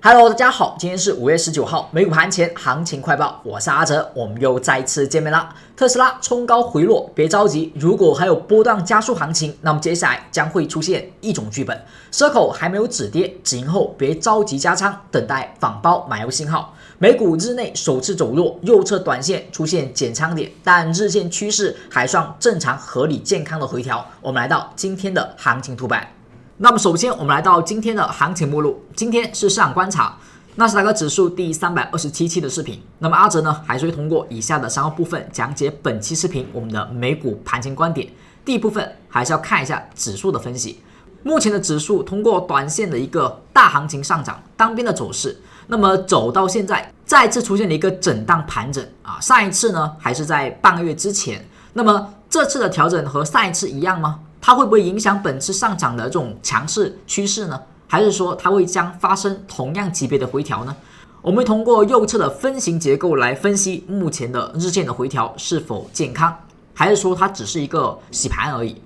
Hello， 大家好，今天是5月19号，美股盘前行情快报，我是阿哲，我们又再次见面啦。特斯拉冲高回落，别着急，如果还有波段加速行情，那么接下来将会出现一种剧本，蛇口还没有止跌，止盈后别着急加仓，等待反包买入信号。美股日内首次走弱，右侧短线出现减仓点，但日线趋势还算正常、合理、健康的回调。我们来到今天的行情图版。那么首先我们来到今天的行情目录，今天是市场观察纳斯达克指数第327期的视频。那么阿哲呢还是会通过以下的3个部分讲解本期视频我们的美股盘前观点。第一部分还是要看一下指数的分析，目前的指数通过短线的一个大行情上涨单边的走势，那么走到现在再次出现了一个震荡盘整啊，上一次呢还是在半个月之前。那么这次的调整和上一次一样吗？它会不会影响本次上涨的这种强势趋势呢？还是说它会将发生同样级别的回调呢？我们会通过右侧的分型结构来分析目前的日线的回调是否健康，还是说它只是一个洗盘而已。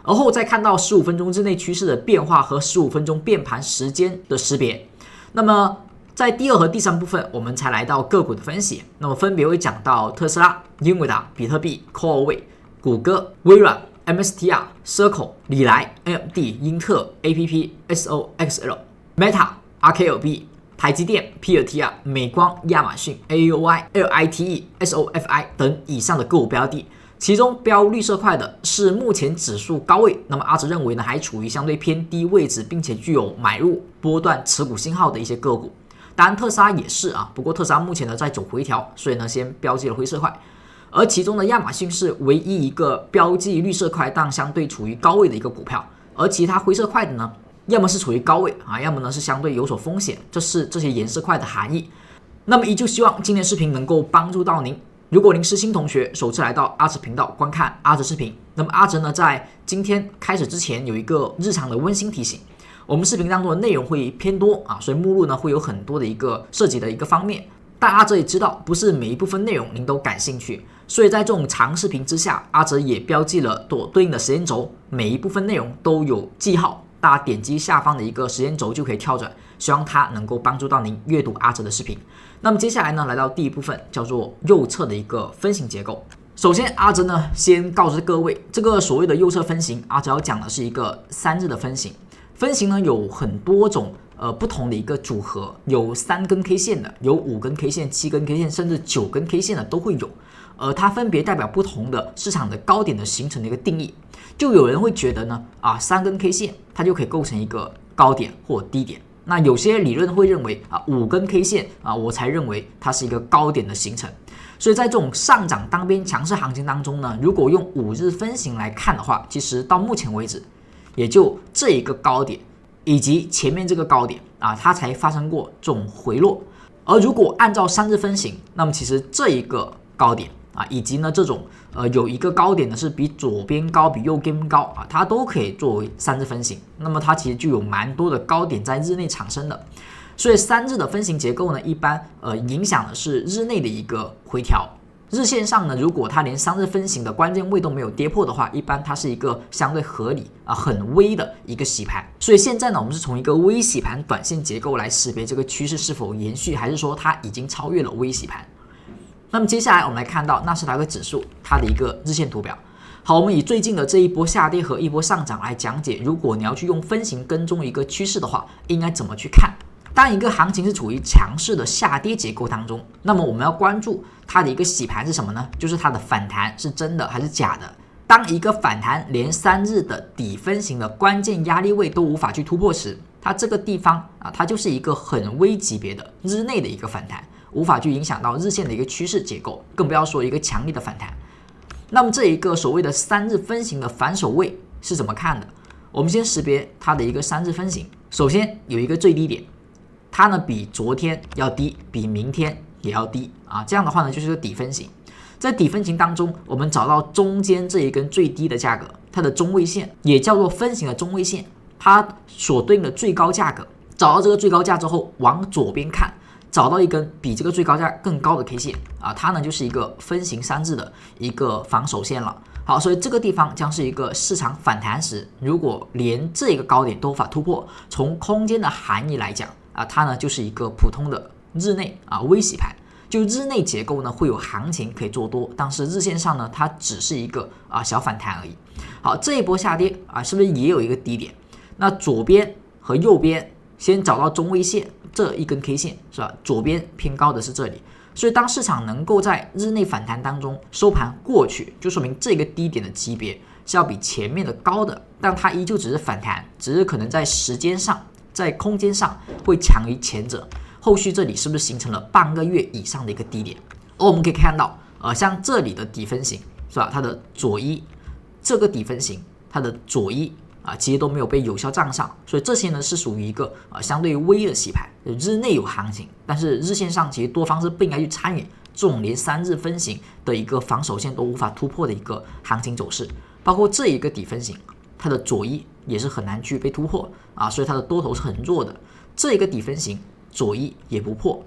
而后再看到15分钟之内趋势的变化和15分钟变盘时间的识别。那么在第二和第三部分我们才来到个股的分析，那么分别会讲到特斯拉、英伟达、比特币、Huawei、谷歌、微软、MSTR、Circle、礼来、AMD、英特尔、APP、SOXL、Meta、RKLB、台积电、PLTR、美光、亚马逊、AUI、LITE、SOFI 等以上的个股标的，其中标绿色块的是目前指数高位，那么阿哲认为呢还处于相对偏低位置，并且具有买入波段持股信号的一些个股。当然特斯拉也是啊，不过特斯拉目前呢在走回调，所以呢先标记了灰色块。而其中的亚马逊是唯一一个标记绿色块但相对处于高位的一个股票，而其他灰色块的呢，要么是处于高位啊，要么呢是相对有所风险，这是这些颜色块的含义。那么依旧希望今天视频能够帮助到您。如果您是新同学，首次来到阿哲频道观看阿哲视频，那么阿哲呢在今天开始之前有一个日常的温馨提醒，我们视频当中的内容会偏多啊，所以目录呢会有很多的一个涉及的一个方面。但阿哲也知道，不是每一部分内容您都感兴趣，所以在这种长视频之下，阿哲也标记了对应的时间轴，每一部分内容都有记号，大家点击下方的一个时间轴就可以跳转，希望它能够帮助到您阅读阿哲的视频。那么接下来呢，来到第一部分，叫做右侧的一个分型结构。首先，阿哲呢先告知各位，这个所谓的右侧分型，阿哲要讲的是一个3日的分型。分型呢有很多种不同的一个组合，有3根 K 线的，有5根 K 线、7根 K 线，甚至9根 K 线的都会有。它分别代表不同的市场的高点的形成的一个定义。就有人会觉得呢，3根 K 线它就可以构成一个高点或低点。那有些理论会认为5根 K 线我才认为它是一个高点的形成。所以在这种上涨单边强势行情当中呢，如果用5日分型来看的话，其实到目前为止，也就这一个高点以及前面这个高点它才发生过这种回落。而如果按照3日分型，那么其实这一个高点以及呢这种有一个高点呢是比左边高比右边高它都可以作为3日分型。那么它其实就有蛮多的高点在日内产生的。所以3日的分型结构呢，一般影响的是日内的一个回调。日线上呢，如果它连3日分型的关键位都没有跌破的话，一般它是一个相对合理很微的一个洗盘。所以现在呢，我们是从一个微洗盘短线结构来识别这个趋势是否延续，还是说它已经超越了微洗盘。那么接下来我们来看到纳斯达克指数它的一个日线图表。好，我们以最近的这一波下跌和一波上涨来讲解，如果你要去用分型跟踪一个趋势的话，应该怎么去看？当一个行情是处于强势的下跌结构当中，那么我们要关注它的一个洗盘是什么呢？就是它的反弹是真的还是假的。当一个反弹连3日的底分型的关键压力位都无法去突破时，它这个地方它就是一个很微级别的日内的一个反弹，无法去影响到日线的一个趋势结构，更不要说一个强力的反弹。那么这一个所谓的3日分型的反手位是怎么看的？我们先识别它的一个3日分型。首先有一个最低点，它呢比昨天要低，比明天也要低这样的话呢就是个底分型。在底分型当中，我们找到中间这一根最低的价格，它的中位线也叫做分型的中位线，它所对应的最高价格。找到这个最高价之后，往左边看，找到一根比这个最高价更高的 K 线它呢就是一个分型3日的一个防守线了。好，所以这个地方将是一个市场反弹时，如果连这个高点都无法突破，从空间的含义来讲，它呢就是一个普通的日内微洗盘。就日内结构呢会有行情可以做多，但是日线上呢它只是一个小反弹而已。好，这一波下跌是不是也有一个低点？那左边和右边先找到中位线这一根 K 线是吧？左边偏高的是这里，所以当市场能够在日内反弹当中收盘过去，就说明这个低点的级别是要比前面的高的，但它依旧只是反弹，只是可能在时间上、在空间上会强于前者。后续这里是不是形成了半个月以上的一个低点？而我们可以看到，像这里的底分型是吧？它的左一这个底分型，它的左一其实都没有被有效站上，所以这些呢是属于一个相对微的洗盘，日内有行情，但是日线上其实多方是不应该去参与这种连3日分型的一个防守线都无法突破的一个行情走势。包括这一个底分型，它的左一也是很难去被突破所以它的多头是很弱的。这一个底分型左一也不破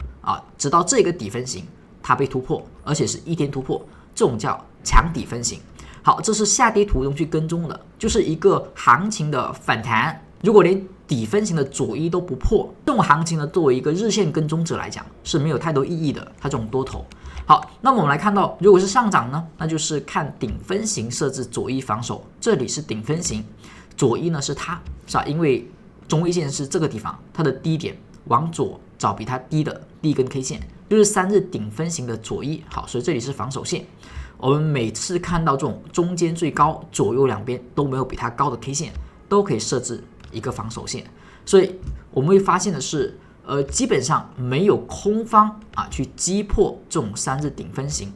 直到这个底分型它被突破，而且是一天突破，这种叫强底分型。好，这是下跌图中去跟踪的，就是一个行情的反弹。如果连底分型的左一都不破，这种行情呢，作为一个日线跟踪者来讲是没有太多意义的，它这种多头。好，那么我们来看到，如果是上涨呢，那就是看顶分型设置左一防守，这里是顶分型，左一呢是它，是吧？因为中位线是这个地方，它的低点往左找比它低的第一根 K 线，就是3日顶分型的左一。好，所以这里是防守线。我们每次看到这种中间最高、左右两边都没有比它高的 K 线，都可以设置一个防守线。所以我们会发现的是，基本上没有空方去击破这种3日顶分型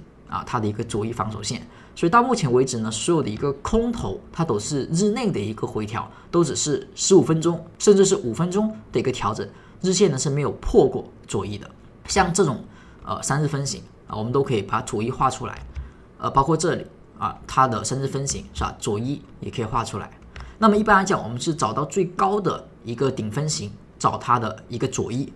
它的一个左一防守线。所以到目前为止呢，所有的一个空头它都是日内的一个回调，都只是15分钟甚至是5分钟的一个调整，日线呢是没有破过左一的。像这种3日分型我们都可以把左一画出来。包括这里它的3日分型是吧？左一也可以画出来。那么一般来讲，我们是找到最高的一个顶分型，找它的一个左一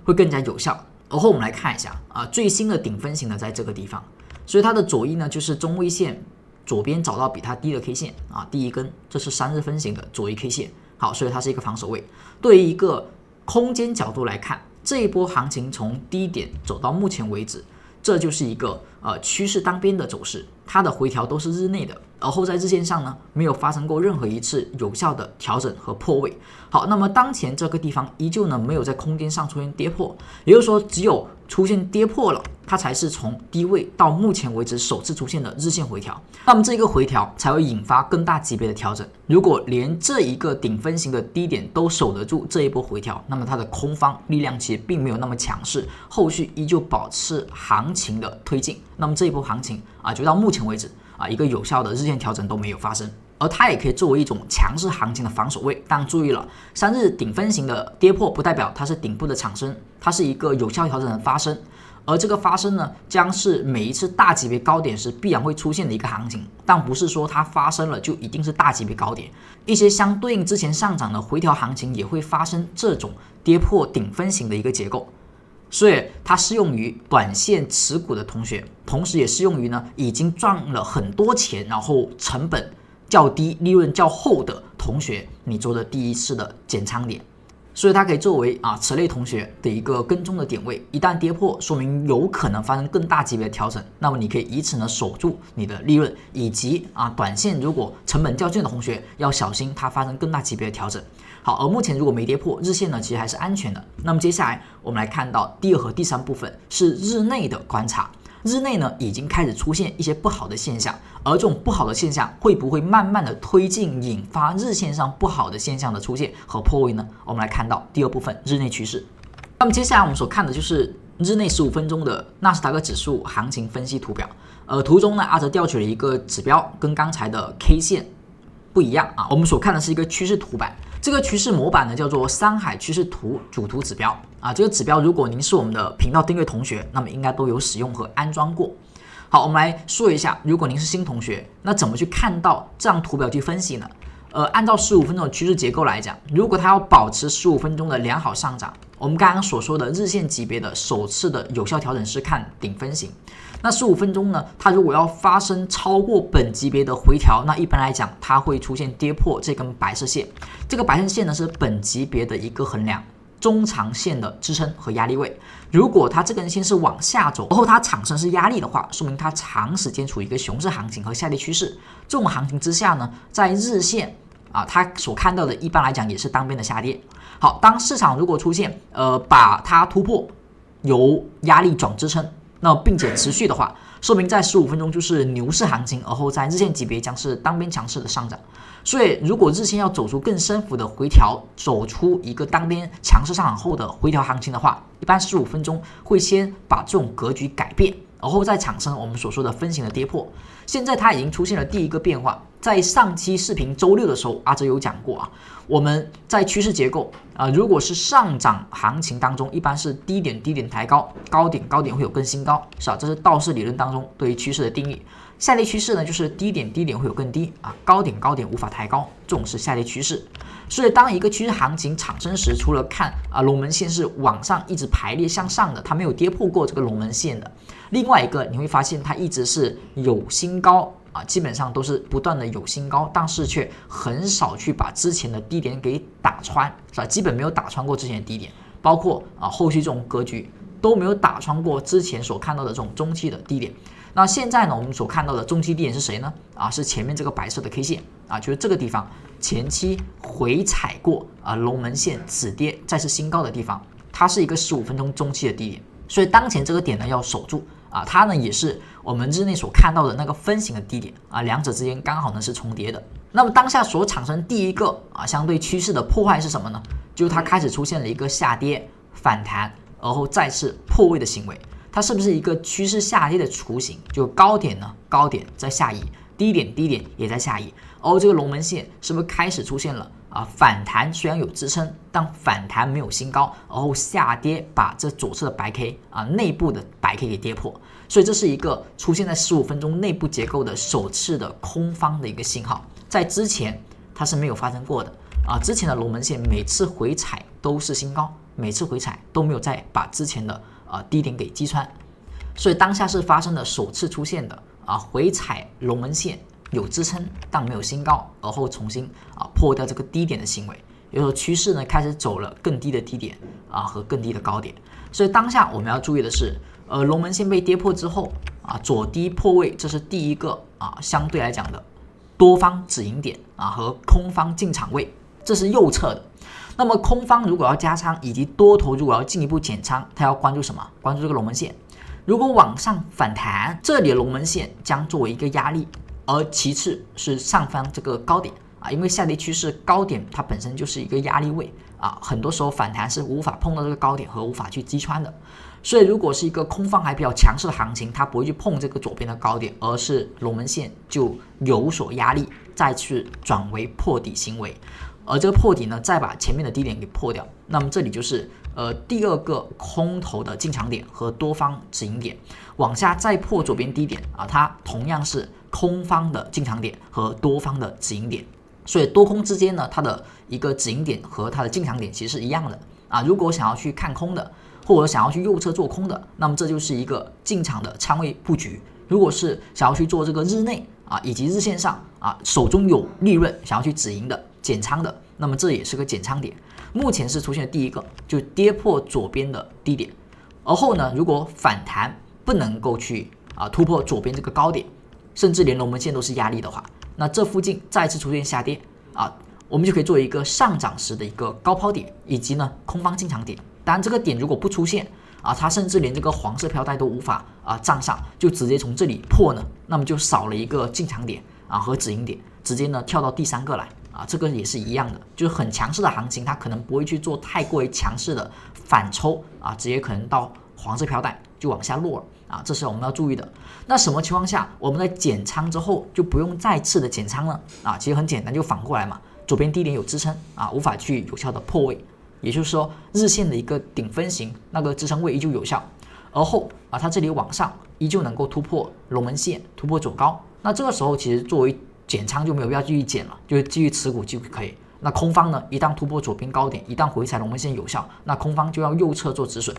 会更加有效。然后我们来看一下最新的顶分型呢，在这个地方，所以它的左一呢就是中位线左边找到比它低的 K 线第一根，这是3日分型的左一 K 线。好，所以它是一个防守位。对于一个空间角度来看，这一波行情从低点走到目前为止，这就是一个趋势单边的走势，它的回调都是日内的，而后在日线上呢没有发生过任何一次有效的调整和破位。好，那么当前这个地方依旧呢没有在空间上出现跌破，也就是说只有出现跌破了，它才是从低位到目前为止首次出现的日线回调，那么这个回调才会引发更大级别的调整。如果连这一个顶分型的低点都守得住这一波回调，那么它的空方力量其实并没有那么强势，后续依旧保持行情的推进，那么这一波行情就到目前为止一个有效的日线调整都没有发生，而它也可以作为一种强势行情的防守位。但注意了，3日顶分型的跌破不代表它是顶部的产生，它是一个有效调整的发生，而这个发生呢，将是每一次大级别高点时必然会出现的一个行情，但不是说它发生了就一定是大级别高点。一些相对应之前上涨的回调行情也会发生这种跌破顶分型的一个结构。所以它适用于短线持股的同学，同时也适用于呢已经赚了很多钱，然后成本较低、利润较厚的同学，你做的第一次的减仓点。所以它可以作为此类同学的一个跟踪的点位，一旦跌破，说明有可能发生更大级别的调整，那么你可以以此呢守住你的利润，以及短线如果成本较近的同学要小心它发生更大级别的调整。好，而目前如果没跌破，日线呢其实还是安全的。那么接下来我们来看到第2和第3部分是日内的观察。日内呢已经开始出现一些不好的现象，而这种不好的现象会不会慢慢的推进引发日线上不好的现象的出现和破位呢？我们来看到第2部分日内趋势。那么接下来我们所看的就是日内15分钟的纳斯达克指数行情分析图表。图中呢阿哲调取了一个指标，跟刚才的 K 线不一样我们所看的是一个趋势图板，这个趋势模板呢叫做山海趋势图主图指标这个指标如果您是我们的频道订阅同学，那么应该都有使用和安装过。好，我们来说一下，如果您是新同学，那怎么去看到这张图表去分析呢？按照15分钟的趋势结构来讲，如果它要保持15分钟的良好上涨，我们刚刚所说的日线级别的首次的有效调整是看顶分型。那15分钟呢，它如果要发生超过本级别的回调，那一般来讲它会出现跌破这根白色线，这个白色线呢是本级别的一个衡量，中长线的支撑和压力位。如果它这根线是往下走，然后它产生是压力的话，说明它长时间处于一个熊市行情和下跌趋势。这种行情之下呢，在日线它所看到的一般来讲也是单边的下跌。好，当市场如果出现把它突破由压力转支撑，那并且持续的话，说明在15分钟就是牛市行情，而后在日线级别将是单边强势的上涨。所以如果日线要走出更深幅的回调，走出一个单边强势上涨后的回调行情的话，一般15分钟会先把这种格局改变，然后再产生我们所说的分型的跌破。现在它已经出现了第一个变化，在上期视频周六的时候，阿哲有讲过我们在趋势结构如果是上涨行情当中，一般是低点抬高，高点会有更新高，是吧？这是道氏理论当中对于趋势的定义。下跌趋势呢，就是低点会有更低高点无法抬高，这种是下跌趋势。所以当一个趋势行情产生时，除了看龙门线是往上一直排列向上的，它没有跌破过这个龙门线的，另外一个你会发现它一直是有新高基本上都是不断的有新高，但是却很少去把之前的低点给打穿，是吧？基本没有打穿过之前的低点，包括后续这种格局都没有打穿过之前所看到的这种中期的低点。那现在呢，我们所看到的中期低点是谁呢？是前面这个白色的 K 线就是这个地方前期回踩过龙门线止跌再次新高的地方，它是一个15分钟中期的低点，所以当前这个点呢要守住它呢也是我们日内所看到的那个分型的低点两者之间刚好呢是重叠的。那么当下所产生第一个相对趋势的破坏是什么呢？就是它开始出现了一个下跌反弹，而后再次破位的行为。它是不是一个趋势下跌的雏形？就高点在下移，低点也在下移，而这个龙门线是不是开始出现了反弹？虽然有支撑，但反弹没有新高，然后下跌把这左侧的白 K 内部的白 K 给跌破，所以这是一个出现在15分钟内部结构的首次的空方的一个信号，在之前它是没有发生过的之前的龙门线每次回踩都是新高，每次回踩都没有再把之前的低点给击穿，所以当下是发生了首次出现的回踩龙门线有支撑但没有新高，而后重新破掉这个低点的行为，也就是说趋势呢开始走了更低的低点和更低的高点。所以当下我们要注意的是龙门线被跌破之后左低破位，这是第一个相对来讲的多方止盈点和空方进场位，这是右侧的。那么空方如果要加仓，以及多头如果要进一步减仓，它要关注什么？关注这个龙门线。如果往上反弹，这里的龙门线将作为一个压力，而其次是上方这个高点因为下跌趋势高点它本身就是一个压力位很多时候反弹是无法碰到这个高点和无法去击穿的。所以如果是一个空方还比较强势的行情，它不会去碰这个左边的高点，而是龙门线就有所压力，再去转为破底行为。而这个破底呢，再把前面的低点给破掉，那么这里就是第二个空头的进场点和多方止盈点，往下再破左边低点它同样是空方的进场点和多方的止盈点。所以多空之间呢，它的一个止盈点和它的进场点其实是一样的如果想要去看空的，或者想要去右侧做空的，那么这就是一个进场的仓位布局。如果是想要去做这个日内以及日线上手中有利润想要去止盈的减仓的，那么这也是个减仓点。目前是出现的第一个，就跌破左边的低点，而后呢，如果反弹不能够去突破左边这个高点，甚至连龙门线都是压力的话，那这附近再次出现下跌我们就可以做一个上涨时的一个高抛点，以及呢空方进场点。当然这个点如果不出现它甚至连这个黄色飘带都无法站上，就直接从这里破呢，那么就少了一个进场点和止盈点，直接呢跳到第三个来这个也是一样的，就是很强势的行情，它可能不会去做太过于强势的反抽直接可能到黄色飘带就往下落了这是我们要注意的。那什么情况下我们在减仓之后就不用再次的减仓呢？其实很简单，就反过来嘛，左边低点有支撑无法去有效的破位，也就是说日线的一个顶分型那个支撑位依旧有效，而后它这里往上依旧能够突破龙门线，突破走高，那这个时候其实作为减仓就没有必要继续减了，就继续持股就可以。那空方呢，一旦突破左边高点，一旦回踩龙门线有效，那空方就要右侧做止损。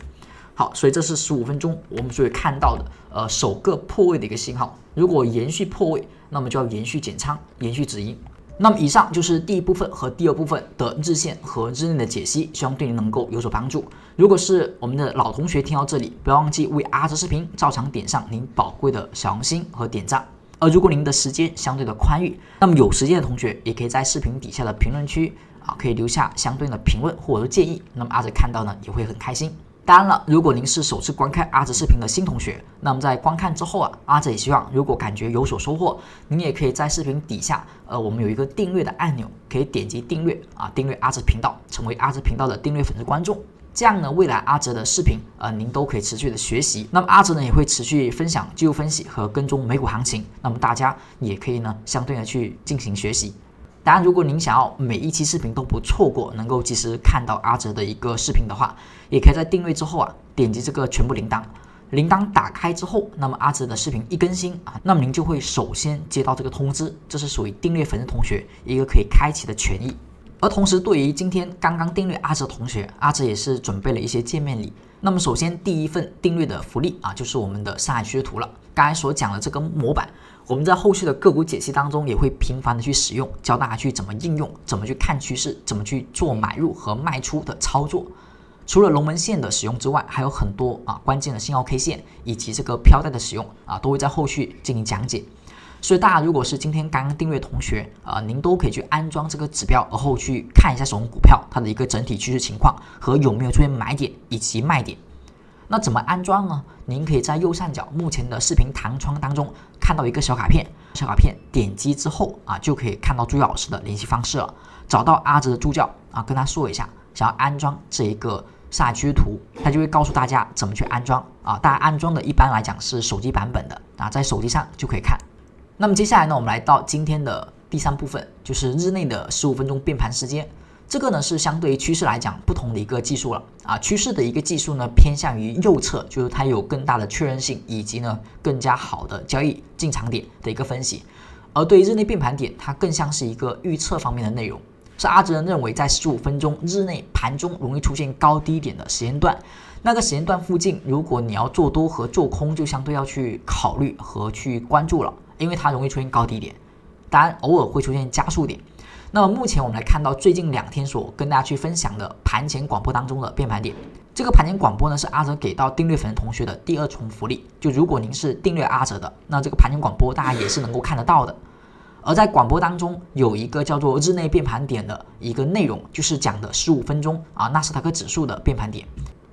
好，所以这是15分钟我们所以看到的首个破位的一个信号。如果延续破位，那么就要延续减仓，延续止盈。那么以上就是第一部分和第二部分的日线和日内的解析，希望对您能够有所帮助。如果是我们的老同学听到这里，不要忘记为阿哲视频照常点上您宝贵的小红心和点赞。而如果您的时间相对的宽裕，那么有时间的同学也可以在视频底下的评论区可以留下相对应的评论或者建议，那么阿哲看到呢也会很开心。当然了，如果您是首次观看阿哲视频的新同学，那么在观看之后阿哲也希望如果感觉有所收获，您也可以在视频底下我们有一个订阅的按钮，可以点击订阅订阅阿哲频道，成为阿哲频道的订阅粉丝观众。这样呢，未来阿哲的视频您都可以持续的学习。那么阿哲呢也会持续分享技术分析和跟踪美股行情，那么大家也可以呢相对的去进行学习。当然，如果您想要每一期视频都不错过，能够及时看到阿哲的一个视频的话，也可以在订阅之后点击这个全部铃铛，铃铛打开之后，那么阿哲的视频一更新那么您就会首先接到这个通知，这是属于订阅粉丝同学一个可以开启的权益。而同时，对于今天刚刚订阅阿哲同学，阿哲也是准备了一些见面礼。那么首先第一份订阅的福利就是我们的上海趋势图了。刚才所讲的这个模板，我们在后续的个股解析当中也会频繁的去使用，教大家去怎么应用，怎么去看趋势，怎么去做买入和卖出的操作。除了龙门线的使用之外，还有很多关键的信号 K 线以及这个飘带的使用都会在后续进行讲解。所以大家如果是今天刚刚订阅同学您都可以去安装这个指标，而后去看一下手中股票它的一个整体趋势情况和有没有出现买点以及卖点。那怎么安装呢？您可以在右上角目前的视频弹窗当中看到一个小卡片，小卡片点击之后就可以看到助教老师的联系方式了。找到阿哲的助教跟他说一下想要安装这一个上海趋势图，他就会告诉大家怎么去安装大家安装的一般来讲是手机版本的在手机上就可以看。那么接下来呢，我们来到今天的第三部分，就是日内的15分钟变盘时间。这个呢是相对于趋势来讲不同的一个技术了趋势的一个技术呢偏向于右侧，就是它有更大的确认性以及呢更加好的交易进场点的一个分析。而对于日内变盘点，它更像是一个预测方面的内容，是阿哲认为在15分钟日内盘中容易出现高低点的时间段。那个时间段附近，如果你要做多和做空，就相对要去考虑和去关注了，因为它容易出现高低点，当然偶尔会出现加速点。那么目前我们来看到最近2天所跟大家去分享的盘前广播当中的变盘点，这个盘前广播呢是阿哲给到订阅粉丝同学的第2重福利，就如果您是订阅阿哲的，那这个盘前广播大家也是能够看得到的。而在广播当中有一个叫做日内变盘点的一个内容，就是讲的15分钟纳斯达克指数的变盘点。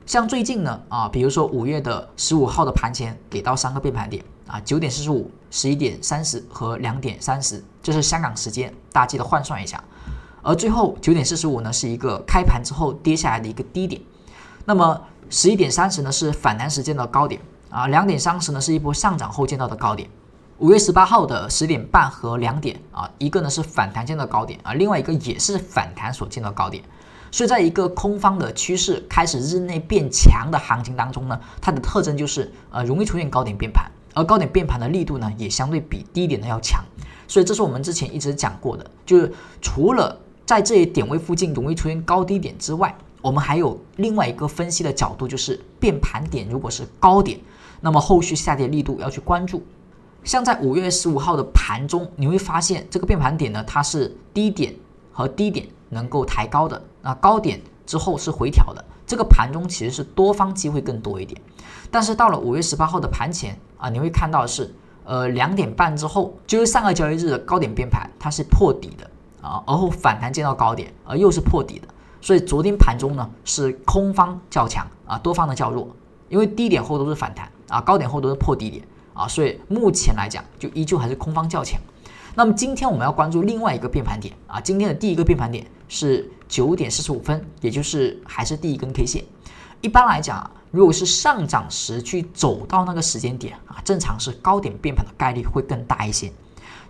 像最近呢比如说5月的15号的盘前给到3个变盘点9点45、11点30和2点30，这是香港时间，大家记得换算一下。而最后9点45呢是一个开盘之后跌下来的一个低点，那么11点30呢是反弹时间的高点2点30呢是一波上涨后见到的高点。5月18号的10点半和2点一个呢是反弹见到高点另外一个也是反弹所见到高点。所以在一个空方的趋势开始日内变强的行情当中呢，它的特征就是容易出现高点变盘，而高点变盘的力度呢也相对比低点的要强。所以这是我们之前一直讲过的，就是除了在这些点位附近容易出现高低点之外，我们还有另外一个分析的角度，就是变盘点如果是高点，那么后续下跌力度要去关注。像在5月15号的盘中，你会发现这个变盘点呢，它是低点和低点能够抬高的，那高点之后是回调的，这个盘中其实是多方机会更多一点。但是到了5月18号的盘前你会看到的是2点半之后，就是上个交易日的高点变盘，它是破底的而后反弹见到高点，而又是破底的。所以昨天盘中呢是空方较强多方的较弱，因为低点后都是反弹高点后都是破低点所以目前来讲就依旧还是空方较强。那么今天我们要关注另外一个变盘点今天的第一个变盘点是9点45分，也就是还是第一根 K 线。一般来讲如果是上涨时去走到那个时间点正常是高点变盘的概率会更大一些。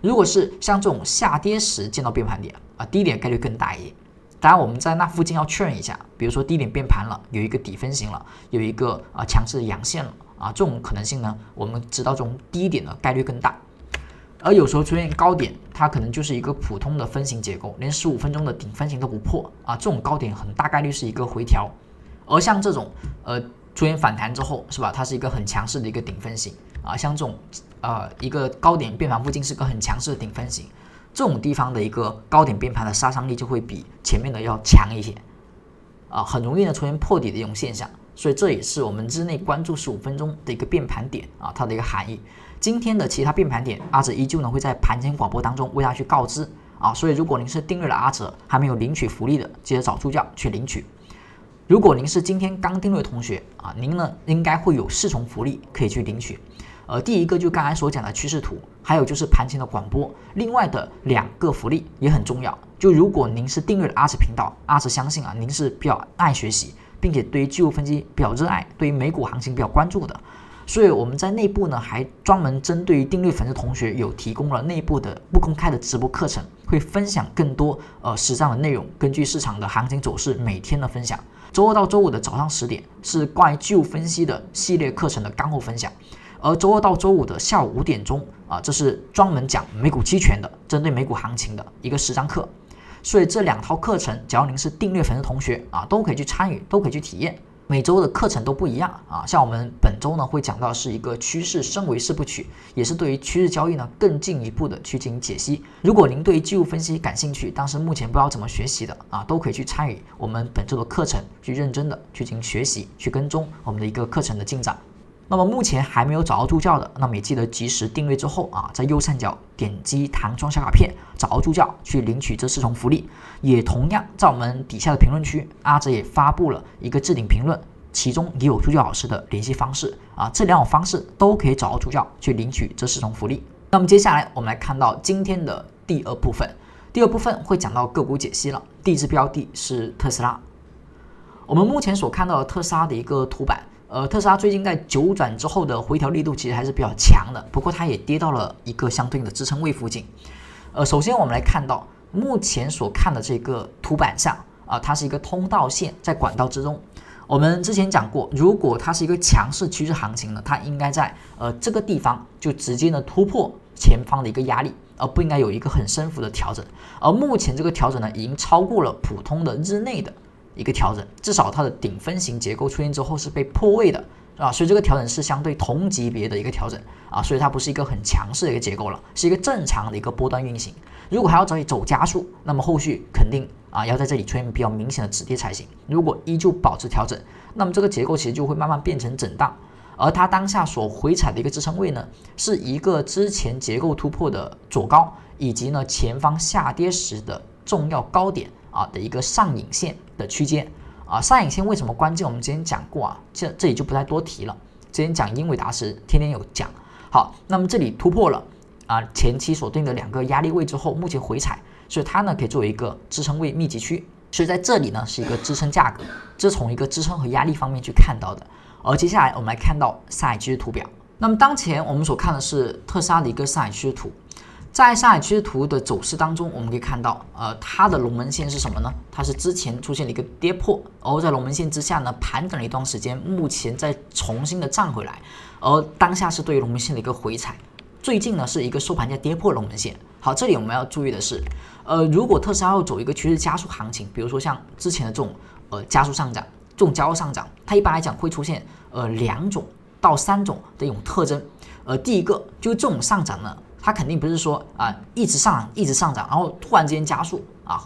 如果是像这种下跌时见到变盘点低点概率更大一些。当然我们在那附近要确认一下，比如说低点变盘了，有一个底分型了，有一个强势的阳线了这种可能性呢，我们知道这种低点的概率更大。而有时候出现高点，它可能就是一个普通的分型结构，连15分钟的顶分型都不破这种高点很大概率是一个回调。而像这种出现反弹之后是吧，它是一个很强势的一个顶分型像这种一个高点变盘附近是个很强势的顶分型，这种地方的一个高点变盘的杀伤力就会比前面的要强一些，很容易呢出现破底的一种现象。所以这也是我们日内关注15分钟的一个变盘点它的一个含义。今天的其他变盘点，阿哲依旧呢会在盘前广播当中为大家去告知所以如果您是订阅了阿哲还没有领取福利的，记得找助教去领取。如果您是今天刚订阅的同学您呢应该会有4重福利可以去领取。第一个就刚才所讲的趋势图，还有就是盘前的广播。另外的2个福利也很重要，就如果您是订阅了阿哲频道，阿哲相信您是比较爱学习，并且对于技术分析比较热爱，对于美股行情比较关注的。所以我们在内部呢还专门针对于订阅粉丝同学有提供了内部的不公开的直播课程，会分享更多实战的内容，根据市场的行情走势每天的分享。周2到周5的早上10点是关于技术分析的系列课程的干货分享，而周2到周5的下午5点钟这是专门讲美股期权的，针对美股行情的一个实战课。所以这2套课程，只要您是订阅粉丝同学都可以去参与，都可以去体验。每周的课程都不一样像我们本周呢会讲到是一个趋势升维四部曲，也是对于趋势交易呢更进一步的去进行解析。如果您对于技术分析感兴趣，但是目前不知道怎么学习的都可以去参与我们本周的课程，去认真的去进行学习，去跟踪我们的一个课程的进展。那么目前还没有找到助教的，那么也记得及时订阅之后在右上角点击弹窗小卡片，找到助教去领取这4重福利。也同样在我们底下的评论区，阿哲也发布了一个置顶评论，其中也有助教老师的联系方式这2种方式都可以找到助教去领取这4重福利。那么接下来我们来看到今天的第2部分，第2部分会讲到个股解析了。第一只标的是特斯拉。我们目前所看到的特斯拉的一个图板，特斯拉最近在9转之后的回调力度其实还是比较强的，不过它也跌到了一个相对应的支撑位附近。首先我们来看到目前所看的这个图板上它是一个通道线在管道之中。我们之前讲过，如果它是一个强势趋势行情呢，它应该在这个地方就直接呢突破前方的一个压力，而不应该有一个很深幅的调整。而目前这个调整呢，已经超过了普通的日内的一个调整，至少它的顶分型结构出现之后是被破位的所以这个调整是相对同级别的一个调整所以它不是一个很强势的一个结构了，是一个正常的一个波段运行。如果还要走加速，那么后续肯定要在这里出现比较明显的止跌才行。如果依旧保持调整，那么这个结构其实就会慢慢变成震荡。而它当下所回踩的一个支撑位呢，是一个之前结构突破的左高，以及呢前方下跌时的重要高点的一个上影线的区间上影线为什么关键？我们之前讲过这里就不再多提了。之前讲英伟达时天天有讲。好，那么这里突破了前期所定的2个压力位之后，目前回踩，所以它呢可以作为一个支撑位密集区。所以在这里呢是一个支撑价格，这是从一个支撑和压力方面去看到的。而接下来我们来看到上海趋势图表。那么当前我们所看的是特斯拉的一个上海趋势图。在上海趋势图的走势当中，我们可以看到它的龙门线是什么呢？它是之前出现了一个跌破，而在龙门线之下呢盘整了一段时间，目前再重新的站回来，而当下是对于龙门线的一个回踩。最近呢是一个收盘价跌破龙门线。好，这里我们要注意的是如果特斯拉要走一个趋势加速行情，比如说像之前的这种加速上涨，这种加速上涨，它一般来讲会出现2种到3种的一种特征。第一个就是这种上涨呢，它肯定不是说一直上涨一直上涨，然后突然之间加速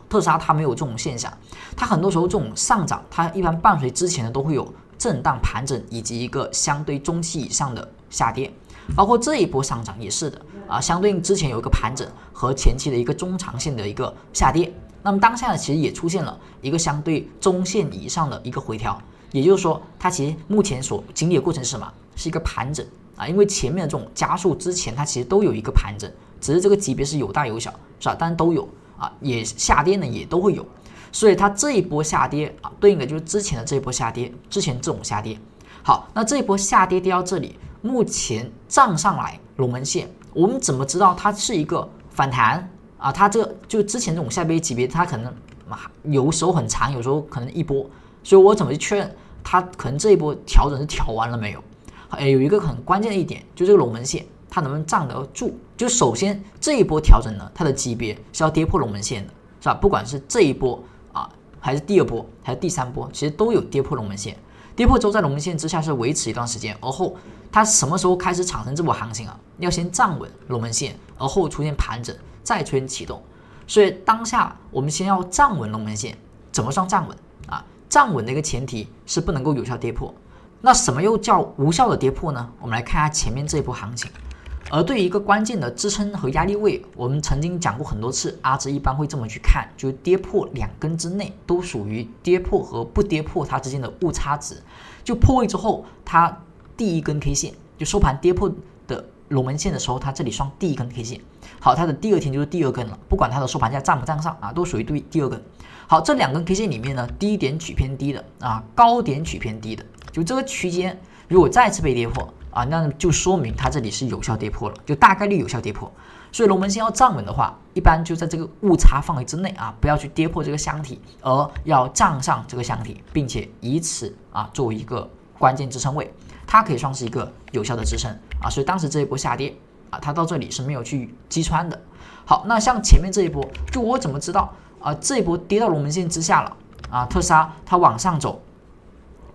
特斯拉它没有这种现象。它很多时候这种上涨，它一般伴随之前呢都会有震荡盘整以及一个相对中期以上的下跌，包括这一波上涨也是的相对应之前有一个盘整和前期的一个中长线的一个下跌。那么当下呢其实也出现了一个相对中线以上的一个回调，也就是说它其实目前所经历的过程是什么？是一个盘整因为前面的这种加速之前它其实都有一个盘整，只是这个级别是有大有小，是吧？当然都有也下跌呢也都会有。所以它这一波下跌对应的就是之前的这一波下跌，之前这种下跌。好，那这一波下跌跌到这里，目前站上来龙门线，我们怎么知道它是一个反弹它这就之前这种下跌级别，它可能有时候很长，有时候可能一波，所以我怎么去确认它可能这一波调整是调完了没有？有一个很关键的一点，就这个龙门线它能不能站得住？就首先这一波调整呢，它的级别是要跌破龙门线的，是吧？不管是这一波还是第2波还是第3波，其实都有跌破龙门线。跌破之后在龙门线之下是维持一段时间，而后它什么时候开始产生这波行情要先站稳龙门线，而后出现盘整，再出现启动。所以当下我们先要站稳龙门线。怎么算站稳啊？站稳的一个前提是不能够有效跌破。那什么又叫无效的跌破呢？我们来看一下前面这一波行情。而对于一个关键的支撑和压力位，我们曾经讲过很多次，阿直一般会这么去看，就是跌破2根之内都属于跌破和不跌破它之间的误差值。就破位之后，它第一根 K 线就收盘跌破的龙门线的时候，它这里双第一根 K 线。好，它的第二天就是第二根了，不管它的收盘价站不站上啊，都属于第二根。好，这2根 K 线里面呢，低点取偏低的啊，高点取偏低的，就这个区间如果再次被跌破啊，那就说明它这里是有效跌破了，就大概率有效跌破。所以龙门线要站稳的话，一般就在这个误差范围之内啊，不要去跌破这个箱体，而要站上这个箱体，并且以此啊作为一个关键支撑位，它可以算是一个有效的支撑啊。所以当时这一波下跌啊，它到这里是没有去击穿的。好，那像前面这一波，就我怎么知道这一波跌到龙门线之下了啊？特斯拉它往上走，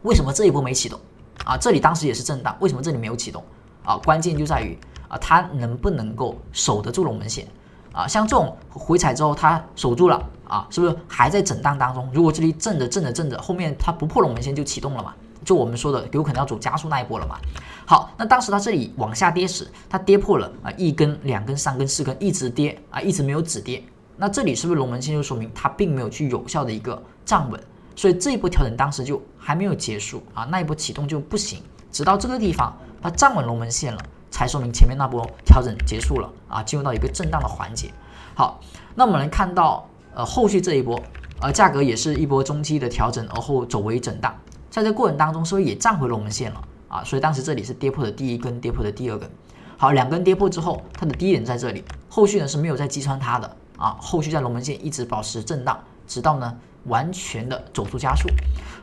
为什么这一波没启动啊？这里当时也是震荡，为什么这里没有启动啊？关键就在于它能不能够守得住龙门线啊？像这种回踩之后它守住了啊，是不是还在震荡当中？如果这里震着，后面它不破龙门线就启动了嘛？就我们说的有可能要走加速那一波了嘛。好，那当时它这里往下跌时，它跌破了1根、2根、3根、4根，一直跌啊，一直没有止跌。那这里是不是龙门线就说明它并没有去有效的一个站稳？所以这一波调整当时就还没有结束啊，那一波启动就不行，直到这个地方它站稳龙门线了，才说明前面那波调整结束了啊，进入到一个震荡的环节。好，那我们来看到后续这一波价格也是一波中期的调整，而后走为震荡，在这过程当中是不是也站回龙门线了啊？所以当时这里是跌破的第一根，跌破的第二根。好，2根跌破之后，它的低点在这里，后续呢是没有再击穿它的啊，后续在龙门线一直保持震荡，直到呢完全的走出加速。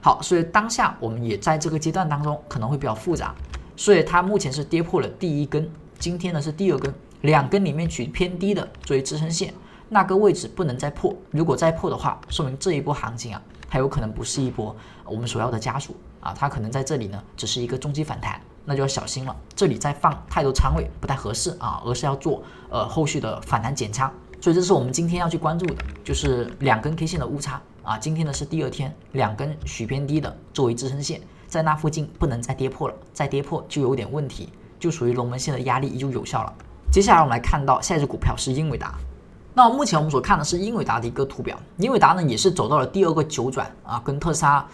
好，所以当下我们也在这个阶段当中可能会比较复杂，所以它目前是跌破了第一根，今天呢是第二根，2根里面取偏低的作为支撑线，那个位置不能再破，如果再破的话，说明这一波行情啊，它有可能不是一波我们所要的加速啊，它可能在这里呢只是一个中期反弹，那就要小心了，这里再放太多仓位不太合适啊，而是要做后续的反弹减仓。所以这是我们今天要去关注的，就是2根 K 线的误差啊。今天呢是第二天，2根许偏低的作为支撑线，在那附近不能再跌破了，再跌破就有点问题，就属于龙门线的压力就有效了。接下来我们来看到下一只股票是英伟达。那目前我们所看的是英伟达的一个图表，英伟达呢也是走到了第2个九转啊，跟特斯拉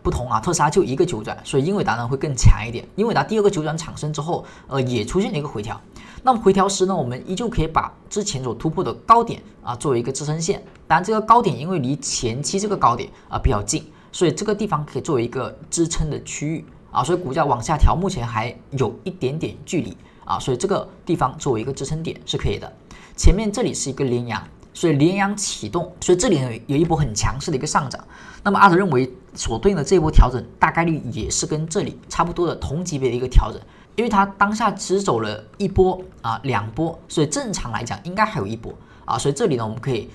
不同啊，特斯拉就1个九转，所以英伟达呢会更强一点。英伟达第2个九转产生之后，也出现了一个回调。那么回调时呢，我们依旧可以把之前所突破的高点啊作为一个支撑线。当然，这个高点因为离前期这个高点比较近，所以这个地方可以作为一个支撑的区域啊。所以股价往下调，目前还有一点点距离啊，所以这个地方作为一个支撑点是可以的。前面这里是一个连阳，所以连阳启动，所以这里呢有一波很强势的一个上涨。那么阿德认为所对应的这一波调整大概率也是跟这里差不多的同级别的一个调整。因为它当下只走了1波啊2波，所以正常来讲应该还有1波啊，所以这里呢我们可以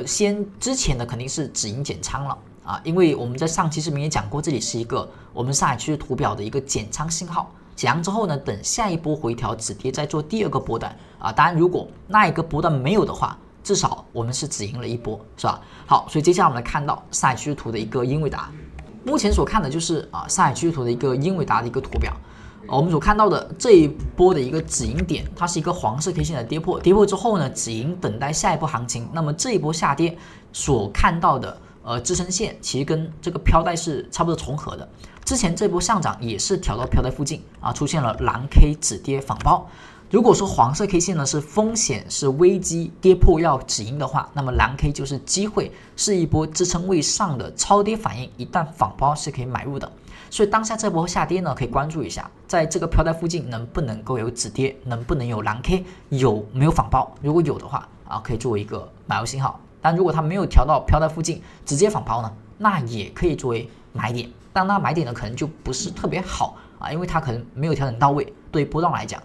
先之前的肯定是止盈减仓了啊，因为我们在上期视频也讲过，这里是一个我们上海趋势图表的一个减仓信号，减仓之后呢，等下一波回调止跌再做第2个波段啊，当然如果那一个波段没有的话，至少我们是止盈了1波，是吧？好，所以接下来我们来看到上海趋势图的一个英伟达，目前所看的就是上海趋势图的一个英伟达的一个图表。我们所看到的这一波的一个止盈点，它是一个黄色 K 线的跌破，跌破之后呢，止盈等待下一波行情。那么这一波下跌所看到的支撑线，其实跟这个飘带是差不多重合的。之前这波上涨也是调到飘带附近啊，出现了蓝 K 止跌反包。如果说黄色 K 线呢是风险是危机跌破要止盈的话，那么蓝 K 就是机会，是一波支撑位上的超跌反应，一旦反包是可以买入的。所以当下这波下跌呢，可以关注一下，在这个飘带附近能不能够有止跌，能不能有蓝 K， 有没有反包？如果有的话啊，可以作为一个买入信号。但如果它没有调到飘带附近，直接反包呢，那也可以作为买点。但那买点呢，可能就不是特别好啊，因为它可能没有调整到位。对于波段来讲，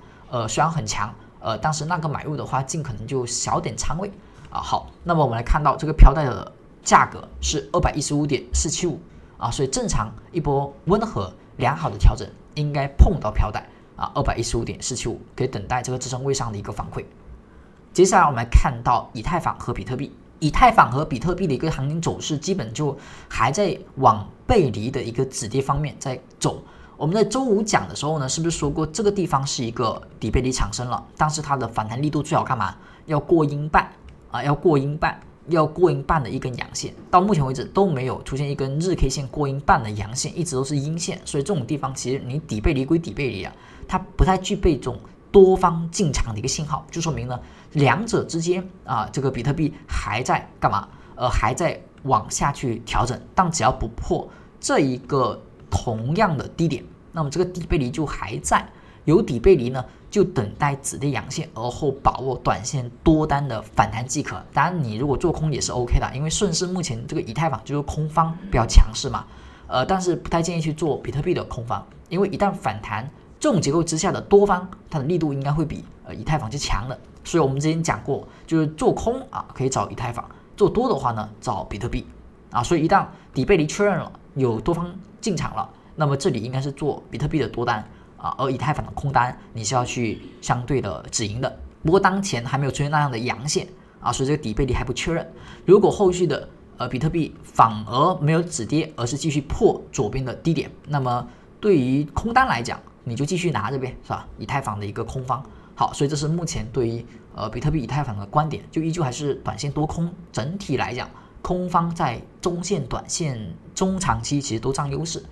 虽然很强，但是那个买入的话，尽可能就小点仓位啊。好，那么我们来看到这个飘带的价格是215.475。所以正常一波温和良好的调整应该碰到飘带215.475，可以等待这个支撑位上的一个反馈。接下来我们来看到以太坊和比特币。以太坊和比特币的一个行情走势，基本就还在往背离的一个止跌方面在走。我们在周五讲的时候呢，是不是说过这个地方是一个底背离产生了？但是它的反弹力度最好干嘛？要过阴半啊，要过阴半的一根阳线。到目前为止都没有出现一根日 K 线过阴半的阳线，一直都是阴线。所以这种地方其实你底背离归底背离啊，它不太具备这种多方进场的一个信号，就说明呢两者之间啊，这个比特币还在干嘛？还在往下去调整，但只要不破这一个同样的低点，那么这个底背离就还在。有底背离呢，就等待止跌阳线，而后把握短线多单的反弹即可。当然，你如果做空也是 OK 的，因为顺势目前这个以太坊就是空方比较强势嘛，但是不太建议去做比特币的空方，因为一旦反弹，这种结构之下的多方，它的力度应该会比以太坊是强的。所以我们之前讲过，就是做空啊可以找以太坊，做多的话呢找比特币啊。所以一旦底背离确认了，有多方进场了，那么这里应该是做比特币的多单啊，而以太坊的空单你是要去相对的止盈的。不过当前还没有出现那样的阳线啊，所以这个底背离还不确认。如果后续的比特币反而没有止跌，而是继续破左边的低点，那么对于空单来讲，你就继续拿着呗，是吧？以太坊的一个空方。好，所以这是目前对于比特币、以太坊的观点，就依旧还是短线多空。整体来讲，空方在中线、短线、中长期其实都占优势。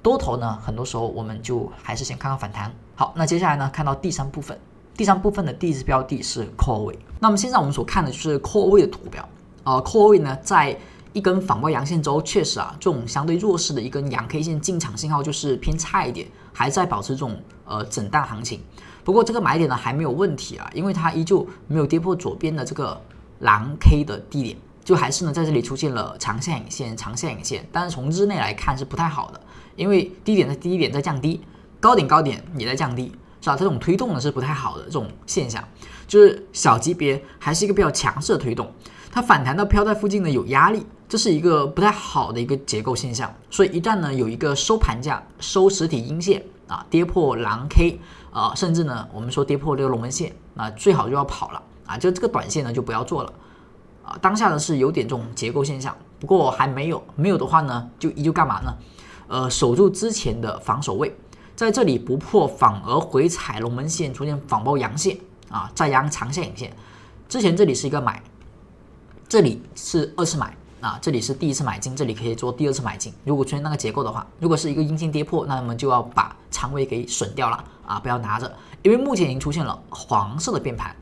多头呢，很多时候我们就还是先看看反弹。好，那接下来呢，看到第三部分的第一只标的是 Core 位。那么现在我们所看的就是 Core 位的图表。Core 位呢，在一根反包阳线之后，确实啊，这种相对弱势的一根阳 K 线进场信号就是偏差一点，还在保持这种震荡行情。不过这个买点呢还没有问题啊，因为它依旧没有跌破左边的这个蓝 K 的低点，就还是呢在这里出现了长下影线、长下影线，但是从日内来看是不太好的，因为低点在降低，高点也在降低，是吧？这种推动呢是不太好的这种现象，就是小级别还是一个比较强势的推动，它反弹到飘带附近呢有压力，这是一个不太好的一个结构现象。所以一旦呢有一个收盘价、收实体阴线啊，跌破蓝 K。甚至呢，我们说跌破这个龙门线，那最好就要跑了啊！就这个短线呢就不要做了啊！当下呢是有点这种结构现象，不过还没有的话呢，就依旧干嘛呢？守住之前的防守位，在这里不破反而回踩龙门线，出现反包阳线啊，再压长线影线。之前这里是一个买，这里是二次买啊，这里是第一次买进，这里可以做第二次买进。如果出现那个结构的话，如果是一个阴线跌破，那么就要把仓位给损掉了啊，不要拿着，因为目前已经出现了黄色的变盘。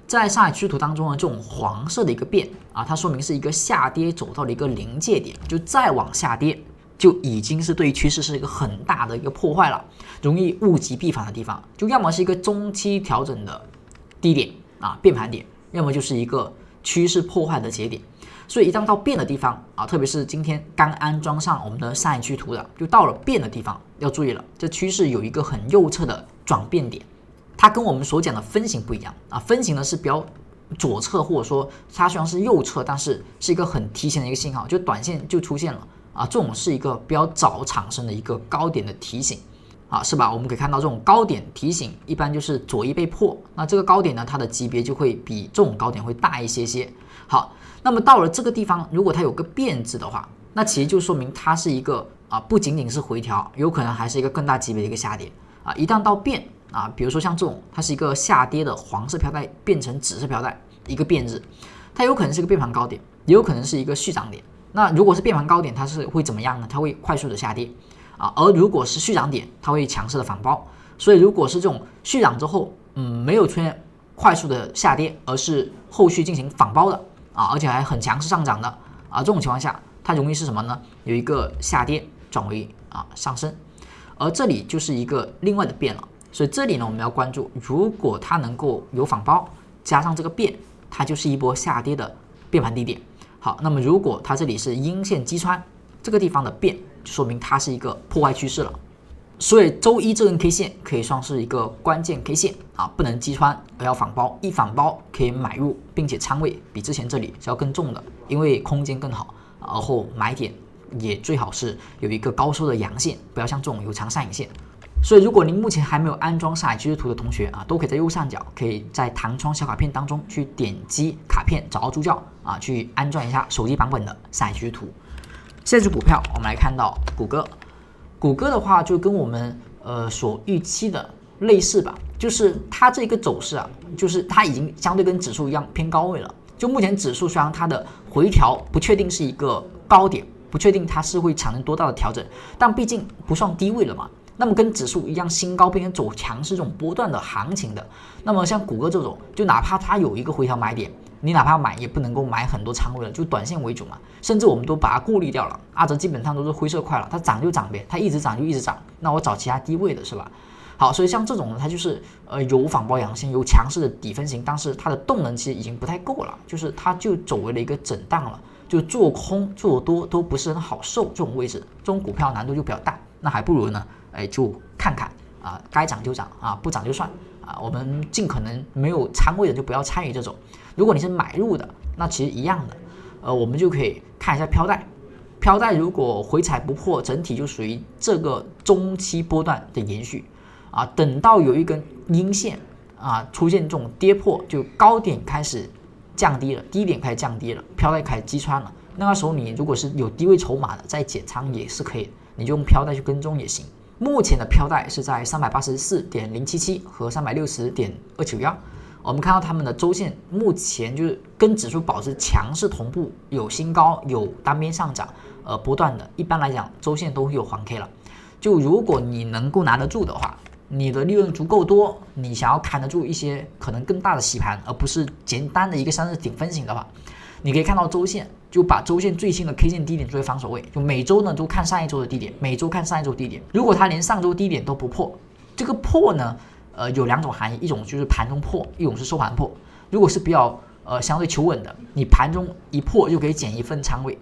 在上海趋势图当中呢，这种黄色的一个变啊，它说明是一个下跌走到了一个临界点，就再往下跌就已经是对于趋势是一个很大的一个破坏了，容易物极必反的地方，就要么是一个中期调整的低点啊变盘点，要么就是一个趋势破坏的节点。所以一旦到变的地方啊，特别是今天刚安装上我们的上海趋势图的，就到了变的地方，要注意了，这趋势有一个很右侧的转变点，它跟我们所讲的分型不一样啊，分型呢是比较左侧，或者说它虽然是右侧，但是是一个很提前的一个信号，就短线就出现了啊，这种是一个比较早产生的一个高点的提醒啊，是吧？我们可以看到这种高点提醒一般就是左一被破，那这个高点呢，它的级别就会比这种高点会大一些些。好，那么到了这个地方，如果它有个变字的话，那其实就说明它是一个不仅仅是回调，有可能还是一个更大级别的一个下跌啊。一旦到变啊，比如说像这种，它是一个下跌的黄色飘带变成紫色飘带一个变字，它有可能是一个变盘高点，也有可能是一个续涨点。那如果是变盘高点，它是会怎么样呢？它会快速的下跌啊，而如果是续涨点，它会强势的反包。所以如果是这种续涨之后，没有出现快速的下跌，而是后续进行反包的啊，而且还很强势上涨的啊，这种情况下，它容易是什么呢？有一个下跌转为上升，而这里就是一个另外的变了。所以这里呢，我们要关注，如果它能够有反包，加上这个变，它就是一波下跌的变盘低点。好，那么如果它这里是阴线击穿这个地方的变，就说明它是一个破坏趋势了。所以周一这根 K 线可以算是一个关键 K 线啊，不能击穿而要反包，一反包可以买入，并且仓位比之前这里是要更重的，因为空间更好，而后买点也最好是有一个高收的阳线，不要像这种有长上影线。所以如果您目前还没有安装上海趋势图的同学啊，都可以在右上角，可以在弹窗小卡片当中去点击卡片，找到助教啊，去安装一下手机版本的上海趋势图。下一只股票我们来看到谷歌，谷歌的话就跟我们所预期的类似吧，就是它这个走势啊，就是它已经相对跟指数一样偏高位了。就目前指数虽然它的回调不确定是一个高点，不确定它是会产生多大的调整，但毕竟不算低位了嘛。那么跟指数一样新高并且走强是这种波段的行情的。那么像谷歌这种，就哪怕它有一个回调买点，你哪怕买也不能够买很多仓位了，就短线为主嘛。甚至我们都把它过滤掉了，阿哲基本上都是灰色块了，它涨就涨呗，它一直涨就一直涨，那我找其他低位的是吧？好，所以像这种呢，它就是有反包阳线，有强势的底分型，但是它的动能其实已经不太够了，就是它就走为了一个震荡了，就做空做多都不是很好受，这种位置，这种股票难度就比较大，那还不如呢，就看看啊，该涨就涨啊，不涨就算啊，我们尽可能没有仓位的就不要参与这种。如果你是买入的，那其实一样的，我们就可以看一下飘带。飘带如果回踩不破，整体就属于这个中期波段的延续啊。等到有一根阴线啊出现这种跌破，就高点开始降低了，低点开始降低了，飘带开始击穿了。那个时候你如果是有低位筹码的，再减仓也是可以的，你就用飘带去跟踪也行。目前的飘带是在384.077和360.291。我们看到他们的周线目前就是跟指数保持强势同步，有新高，有单边上涨，波段的。一般来讲，周线都会有黄 K 了。就如果你能够拿得住的话，你的利润足够多，你想要扛得住一些可能更大的洗盘，而不是简单的一个三日顶分型的话，你可以看到周线，就把周线最新的 K 线低点作为防守位，就每周呢都看上一周的低点，每周看上一周低点。如果它连上周低点都不破，这个破呢，有两种含义，一种就是盘中破，一种是收盘破。如果是比较相对求稳的，你盘中一破就可以减一份仓位，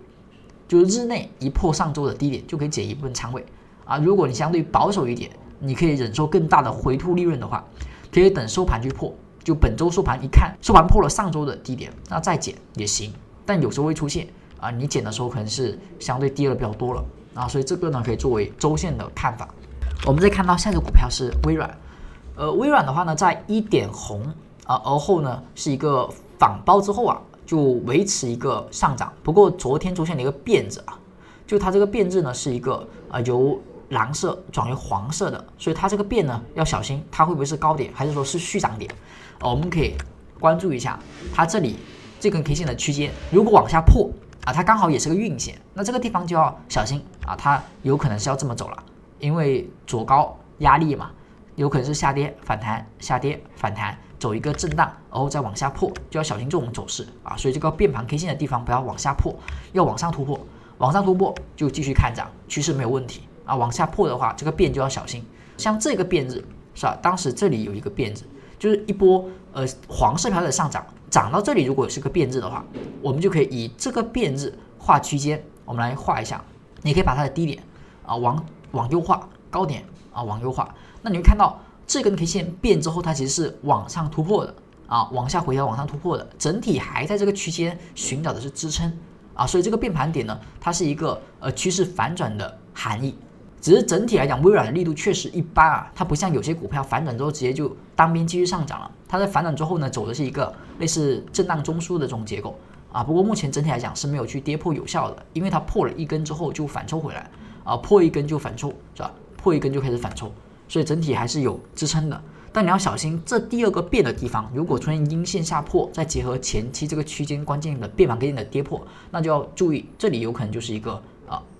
就是日内一破上周的低点就可以减一部分仓位啊。如果你相对保守一点，你可以忍受更大的回吐利润的话，可以等收盘去破。就本周收盘一看，收盘破了上周的低点，那再减也行。但有时候会出现啊，你减的时候可能是相对跌了比较多了啊，所以这个呢可以作为周线的看法。我们再看到下一个股票是微软，微软的话呢，在一点红啊，而后呢是一个反包之后啊，就维持一个上涨。不过昨天出现了一个变质啊，就它这个变质呢是一个由蓝色转为黄色的，所以它这个变呢要小心，它会不会是高点，还是说是续涨点？我们可以关注一下它这里这根 K 线的区间，如果往下破啊，它刚好也是个运线，那这个地方就要小心啊，它有可能是要这么走了，因为左高压力嘛，有可能是下跌反弹，下跌反弹，走一个震荡，然后再往下破，就要小心这种走势啊。所以这个变盘 K 线的地方不要往下破，要往上突破，往上突破就继续看涨，趋势没有问题啊。往下破的话，这个变就要小心。像这个变质是吧？当时这里有一个变质，就是一波黄色飘的上涨，涨到这里如果是个变质的话，我们就可以以这个变质画区间，我们来画一下。你可以把它的低点啊往右画，高点啊往右画。那你会看到这根 K 线变之后，它其实是往上突破的啊，往下回调往上突破的，整体还在这个区间寻找的是支撑啊，所以这个变盘点呢，它是一个趋势反转的含义。只是整体来讲，微软的力度确实一般啊，它不像有些股票反转之后直接就单边继续上涨了，它在反转之后呢，走的是一个类似震荡中枢的这种结构啊。不过目前整体来讲是没有去跌破有效的，因为它破了一根之后就反抽回来啊，破一根就反抽是吧？破一根就开始反抽，所以整体还是有支撑的。但你要小心这第二个变的地方，如果出现阴线下破，再结合前期这个区间关键的变盘给你的跌破，那就要注意，这里有可能就是一个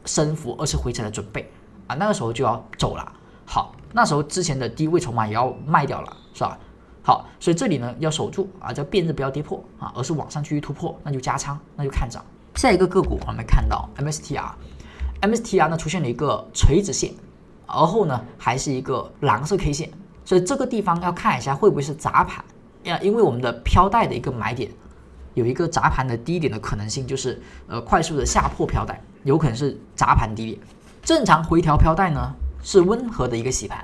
升幅二次回踩的准备。啊，那个时候就要走了。好，那时候之前的低位筹码也要卖掉了，是吧？好，所以这里呢要守住啊，这变质不要跌破啊，而是往上继续突破，那就加仓，那就看涨。下一个个股我们看到 MSTR 呢出现了一个垂直线，而后呢还是一个蓝色 K 线，所以这个地方要看一下会不会是砸盘呀？因为我们的飘带的一个买点有一个砸盘的低点的可能性，就是快速的下破飘带，有可能是砸盘低点。正常回调飘带呢是温和的一个洗盘，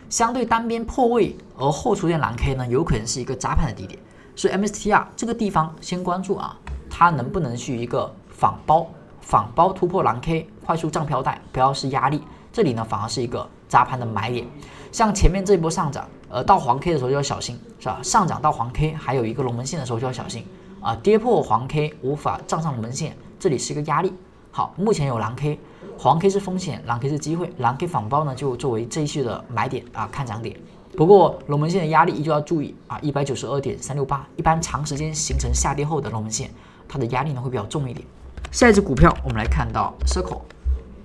相对单边破位而后出现蓝 K 呢，有可能是一个砸盘的低点，所以 MSTR 这个地方先关注啊，它能不能去一个反包突破蓝 K， 快速涨飘带，不要是压力，这里呢反而是一个砸盘的买点。像前面这一波上涨，到黄 K 的时候就要小心，是吧？上涨到黄 K 还有一个龙门线的时候就要小心啊，跌破黄 K 无法站上龙门线，这里是一个压力。好，目前有蓝 K， 黄 K 是风险，蓝 K 是机会，蓝 K 反包呢就作为这一期的买点啊，看涨点。不过龙门线的压力依旧要注意啊，192.368，一般长时间形成下跌后的龙门线，它的压力呢会比较重一点。下一只股票我们来看到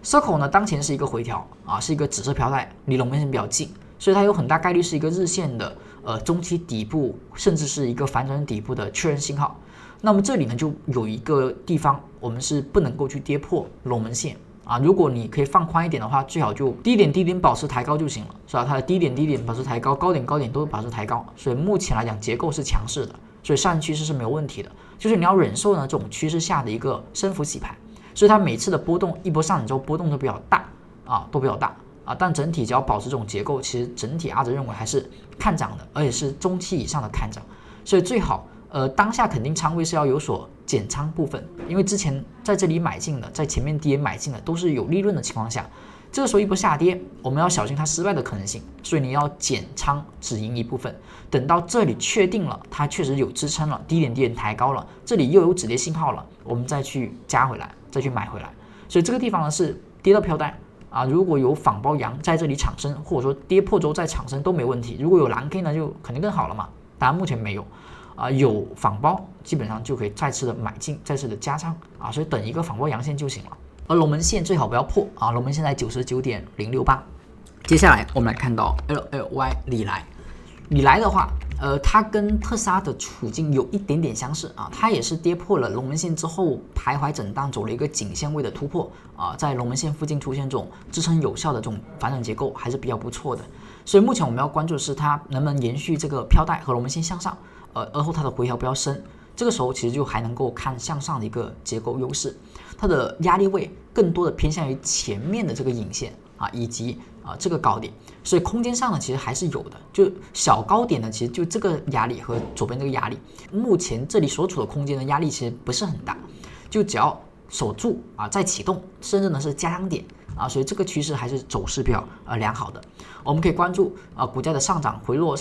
Circle 呢，当前是一个回调啊，是一个紫色飘带，离龙门线比较近，所以它有很大概率是一个日线的中期底部，甚至是一个反转底部的确认信号。那么这里呢就有一个地方我们是不能够去跌破龙门线啊，如果你可以放宽一点的话，最好就低点保持抬高就行了，是吧？它的低点保持抬高，高点都保持抬高，所以目前来讲结构是强势的，所以上趋势是没有问题的，就是你要忍受呢这种趋势下的一个升幅洗盘，所以它每次的波动一波上涨之后波动都比较大啊，但整体只要保持这种结构，其实整体阿哲认为还是看涨的，而且是中期以上的看涨，所以最好当下肯定仓位是要有所减仓部分，因为之前在这里买进的，在前面跌买进的都是有利润的情况下，这个时候一波下跌，我们要小心它失败的可能性，所以你要减仓止盈一部分，等到这里确定了它确实有支撑了，低点抬高了，这里又有止跌信号了，我们再去加回来，再去买回来，所以这个地方呢是跌到飘带啊，如果有反包阳在这里产生，或者说跌破之后再产生都没问题，如果有蓝 K 呢就肯定更好了嘛，当然目前没有。有反包基本上就可以再次的买进，再次的加仓啊，所以等一个反包阳线就行了。而龙门线最好不要破啊，龙门线在99.068。接下来我们来看到 LLY 李来的话，它跟特斯拉的处境有一点点相似啊，它也是跌破了龙门线之后徘徊震荡，走了一个颈线位的突破啊，在龙门线附近出现这种支撑有效的这种反转结构还是比较不错的。所以目前我们要关注的是它能不能延续这个飘带和龙门线向上。而后它的回调比较深，这个时候其实就还能够看向上的一个结构优势，它的压力位更多的偏向于前面的这个影线啊，以及这个高点，所以空间上呢其实还是有的，就小高点呢其实就这个压力和左边这个压力，目前这里所处的空间的压力其实不是很大，就只要守住啊再启动，甚至呢是加强点啊，所以这个趋势还是走势比较良好的。我们可以关注股价的上涨回落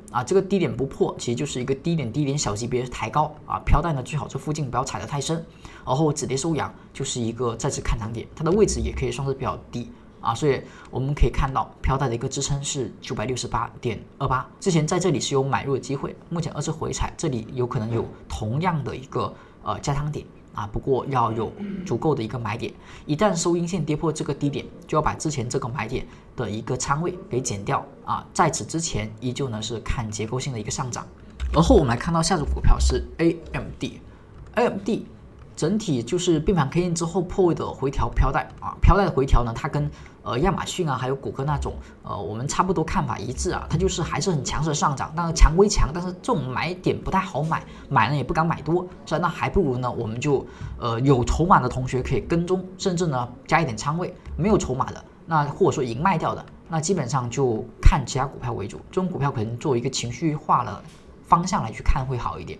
啊，这个低点不破，其实就是一个低点小级别抬高啊，飘带呢最好这附近不要踩得太深，然后止跌收阳就是一个再次看涨点，它的位置也可以算是比较低啊，所以我们可以看到飘带的一个支撑是968.28，之前在这里是有买入的机会，目前2次回踩，这里有可能有同样的一个加仓点。啊，不过要有足够的一个买点，一旦收阴线跌破这个低点，就要把之前这个买点的一个仓位给减掉啊。在此之前，依旧呢是看结构性的一个上涨。而后我们来看到下只股票是 AMD 整体就是并盘 K 线之后破位的回调飘带啊，飘带的回调呢，它跟亚马逊啊还有谷歌那种我们差不多看法一致啊，它就是还是很强势的上涨，但是强归强，但是这种买点不太好买，买呢也不敢买多，所以那还不如呢我们就有筹码的同学可以跟踪，甚至呢加一点仓位，没有筹码的那或者说已经卖掉的，那基本上就看其他股票为主，这种股票可能作为一个情绪化的方向来去看会好一点。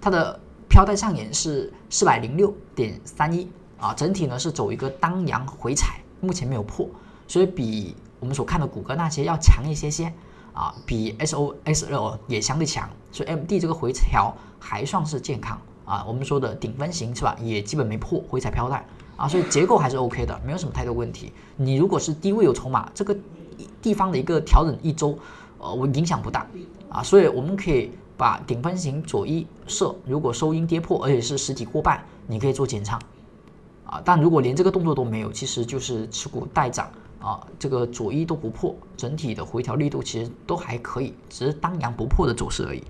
它的飘带上沿是406.31啊，整体呢是走一个当阳回踩，目前没有破，所以比我们所看的谷歌那些要强一些啊，比 SOXL 也相对强，所以 AMD 这个回调还算是健康啊，我们说的顶分型是吧，也基本没破回踩飘带啊，所以结构还是 OK 的，没有什么太多问题。你如果是低位有筹码，这个地方的一个调整一周，我影响不大啊，所以我们可以把顶分型左一设，如果收阴跌破，而且是实体过半，你可以做减仓啊。但如果连这个动作都没有，其实就是持股待涨啊，这个左一都不破，整体的回调力度其实都还可以，只是当阳不破的走势而已。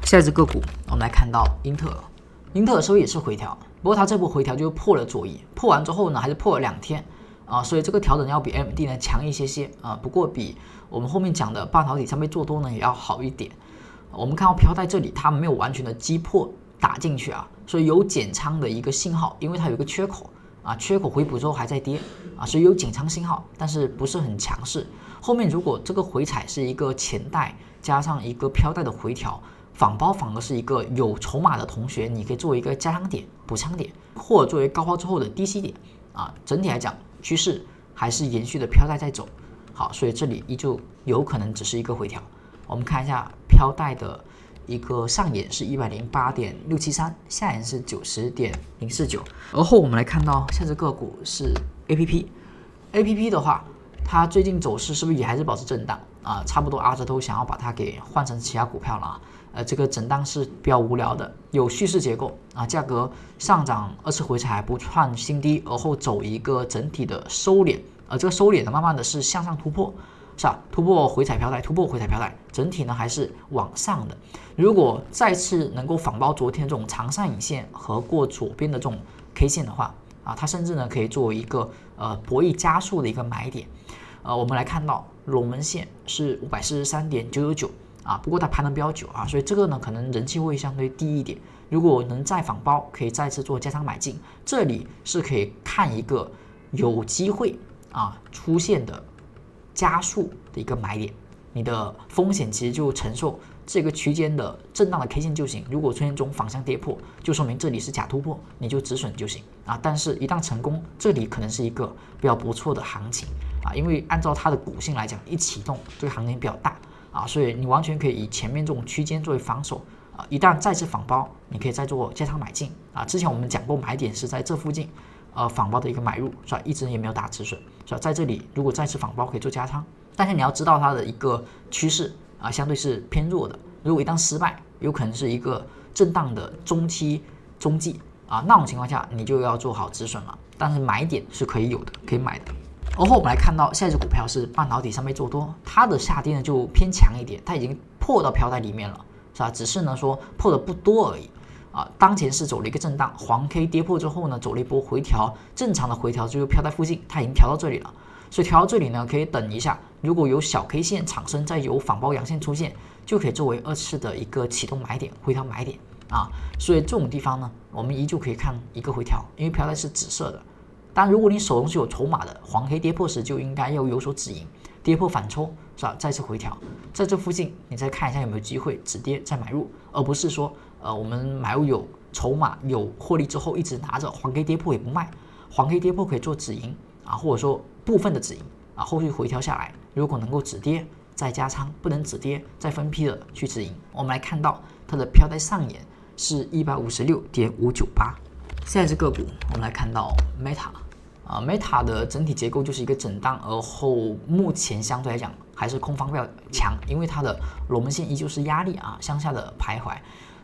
下一只个股，我们来看到英特尔收益也是回调，不过它这波回调就破了左一，破完之后呢，还是破了2天啊，所以这个调整要比 AMD 呢强一些啊，不过比我们后面讲的半导体上面做多呢也要好一点。我们看到飘带这里它没有完全的击破打进去啊，所以有减仓的一个信号，因为它有一个缺口啊，缺口回补之后还在跌啊，所以有减仓信号，但是不是很强势。后面如果这个回踩是一个前带加上一个飘带的回调，反包反而是一个有筹码的同学，你可以作为一个加仓点、补仓点，或者作为高抛之后的低吸点啊。整体来讲，趋势还是延续的飘带在走好，所以这里依旧有可能只是一个回调。我们看一下飘带的一个上沿是108.673，下沿是90.049。而后我们来看到下只个股是 APP 的话，它最近走势是不是也还是保持震荡啊？差不多阿哲都想要把它给换成其他股票了啊。这个震荡是比较无聊的，有叙事结构啊，价格上涨2次回踩不创新低，而后走一个整体的收敛，这个收敛呢，慢慢的是向上突破，是吧？突破回踩飘带，突破回踩飘带，整体呢还是往上的。如果再次能够仿包昨天这种长上影线和过左边的这种 K 线的话啊，它甚至呢可以作为一个博弈加速的一个买点。我们来看到龙门线是543.999。啊，不过它盘的比较久啊，所以这个呢可能人气会相对低一点。如果能再仿包，可以再次做加仓买进，这里是可以看一个有机会啊出现的加速的一个买点。你的风险其实就承受这个区间的震荡的 K 线就行。如果出现这种反向跌破，就说明这里是假突破，你就止损就行啊。但是，一旦成功，这里可能是一个比较不错的行情啊，因为按照它的股性来讲，一启动这个行情比较大。啊，所以你完全可以以前面这种区间作为防守啊，一旦再次仿包，你可以再做加仓买进啊。之前我们讲过买点是在这附近，仿包的一个买入是吧？一直也没有打止损是吧？在这里如果再次仿包可以做加仓，但是你要知道它的一个趋势啊，相对是偏弱的。如果一旦失败，有可能是一个震荡的中期中继啊，那种情况下你就要做好止损了。但是买点是可以有的，可以买的。而后我们来看到下一只股票是半导体上面做多，它的下跌呢就偏强一点，它已经破到飘带里面了，是吧？只是呢说破的不多而已啊。当前是走了一个震荡，黄 K 跌破之后呢，走了一波回调，正常的回调就是飘带附近，它已经调到这里了，所以调到这里呢可以等一下，如果有小 K 线产生，再有反包阳线出现，就可以作为2次的一个启动买点，回调买点啊。所以这种地方呢，我们依旧可以看一个回调，因为飘带是紫色的。但如果你手中是有筹码的，黄黑跌破时就应该要有所止盈，跌破反抽是吧？再次回调，在这附近你再看一下有没有机会止跌再买入，而不是说我们买入有筹码有获利之后一直拿着，黄黑跌破也不卖，黄黑跌破可以做止盈啊，或者说部分的止盈啊，后续回调下来，如果能够止跌再加仓，不能止跌再分批的去止盈。我们来看到它的飘带上沿是156.598。下一只个股，我们来看到 Meta 的整体结构就是一个震荡，而后目前相对来讲还是空方比较强，因为它的龙门线依旧是压力啊，向下的徘徊。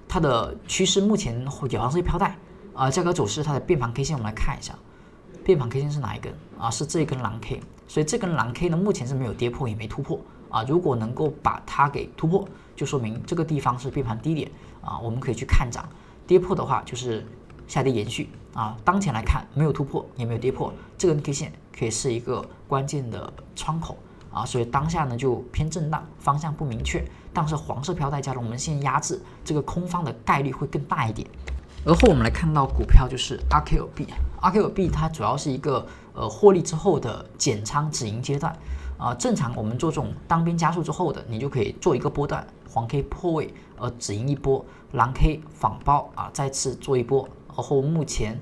它的趋势目前好像是飘带啊，价格走势它的变盘 K 线我们来看一下，变盘 K 线是哪一根啊？是这一根蓝 K， 所以这根蓝 K 呢目前是没有跌破也没突破啊。如果能够把它给突破，就说明这个地方是变盘低点啊，我们可以去看涨。跌破的话就是下跌延续啊，当前来看没有突破也没有跌破，这根 K 线可以是一个关键的窗口啊，所以当下呢就偏震荡，方向不明确，但是黄色飘带加龙门线压制，这个空方的概率会更大一点。而后我们来看到股票就是 RKB 它主要是一个获利之后的减仓止盈阶段啊，正常我们做这种单边加速之后的，你就可以做一个波段，黄 K 破位止盈一波，蓝 K 仿包啊再次做一波。然后目前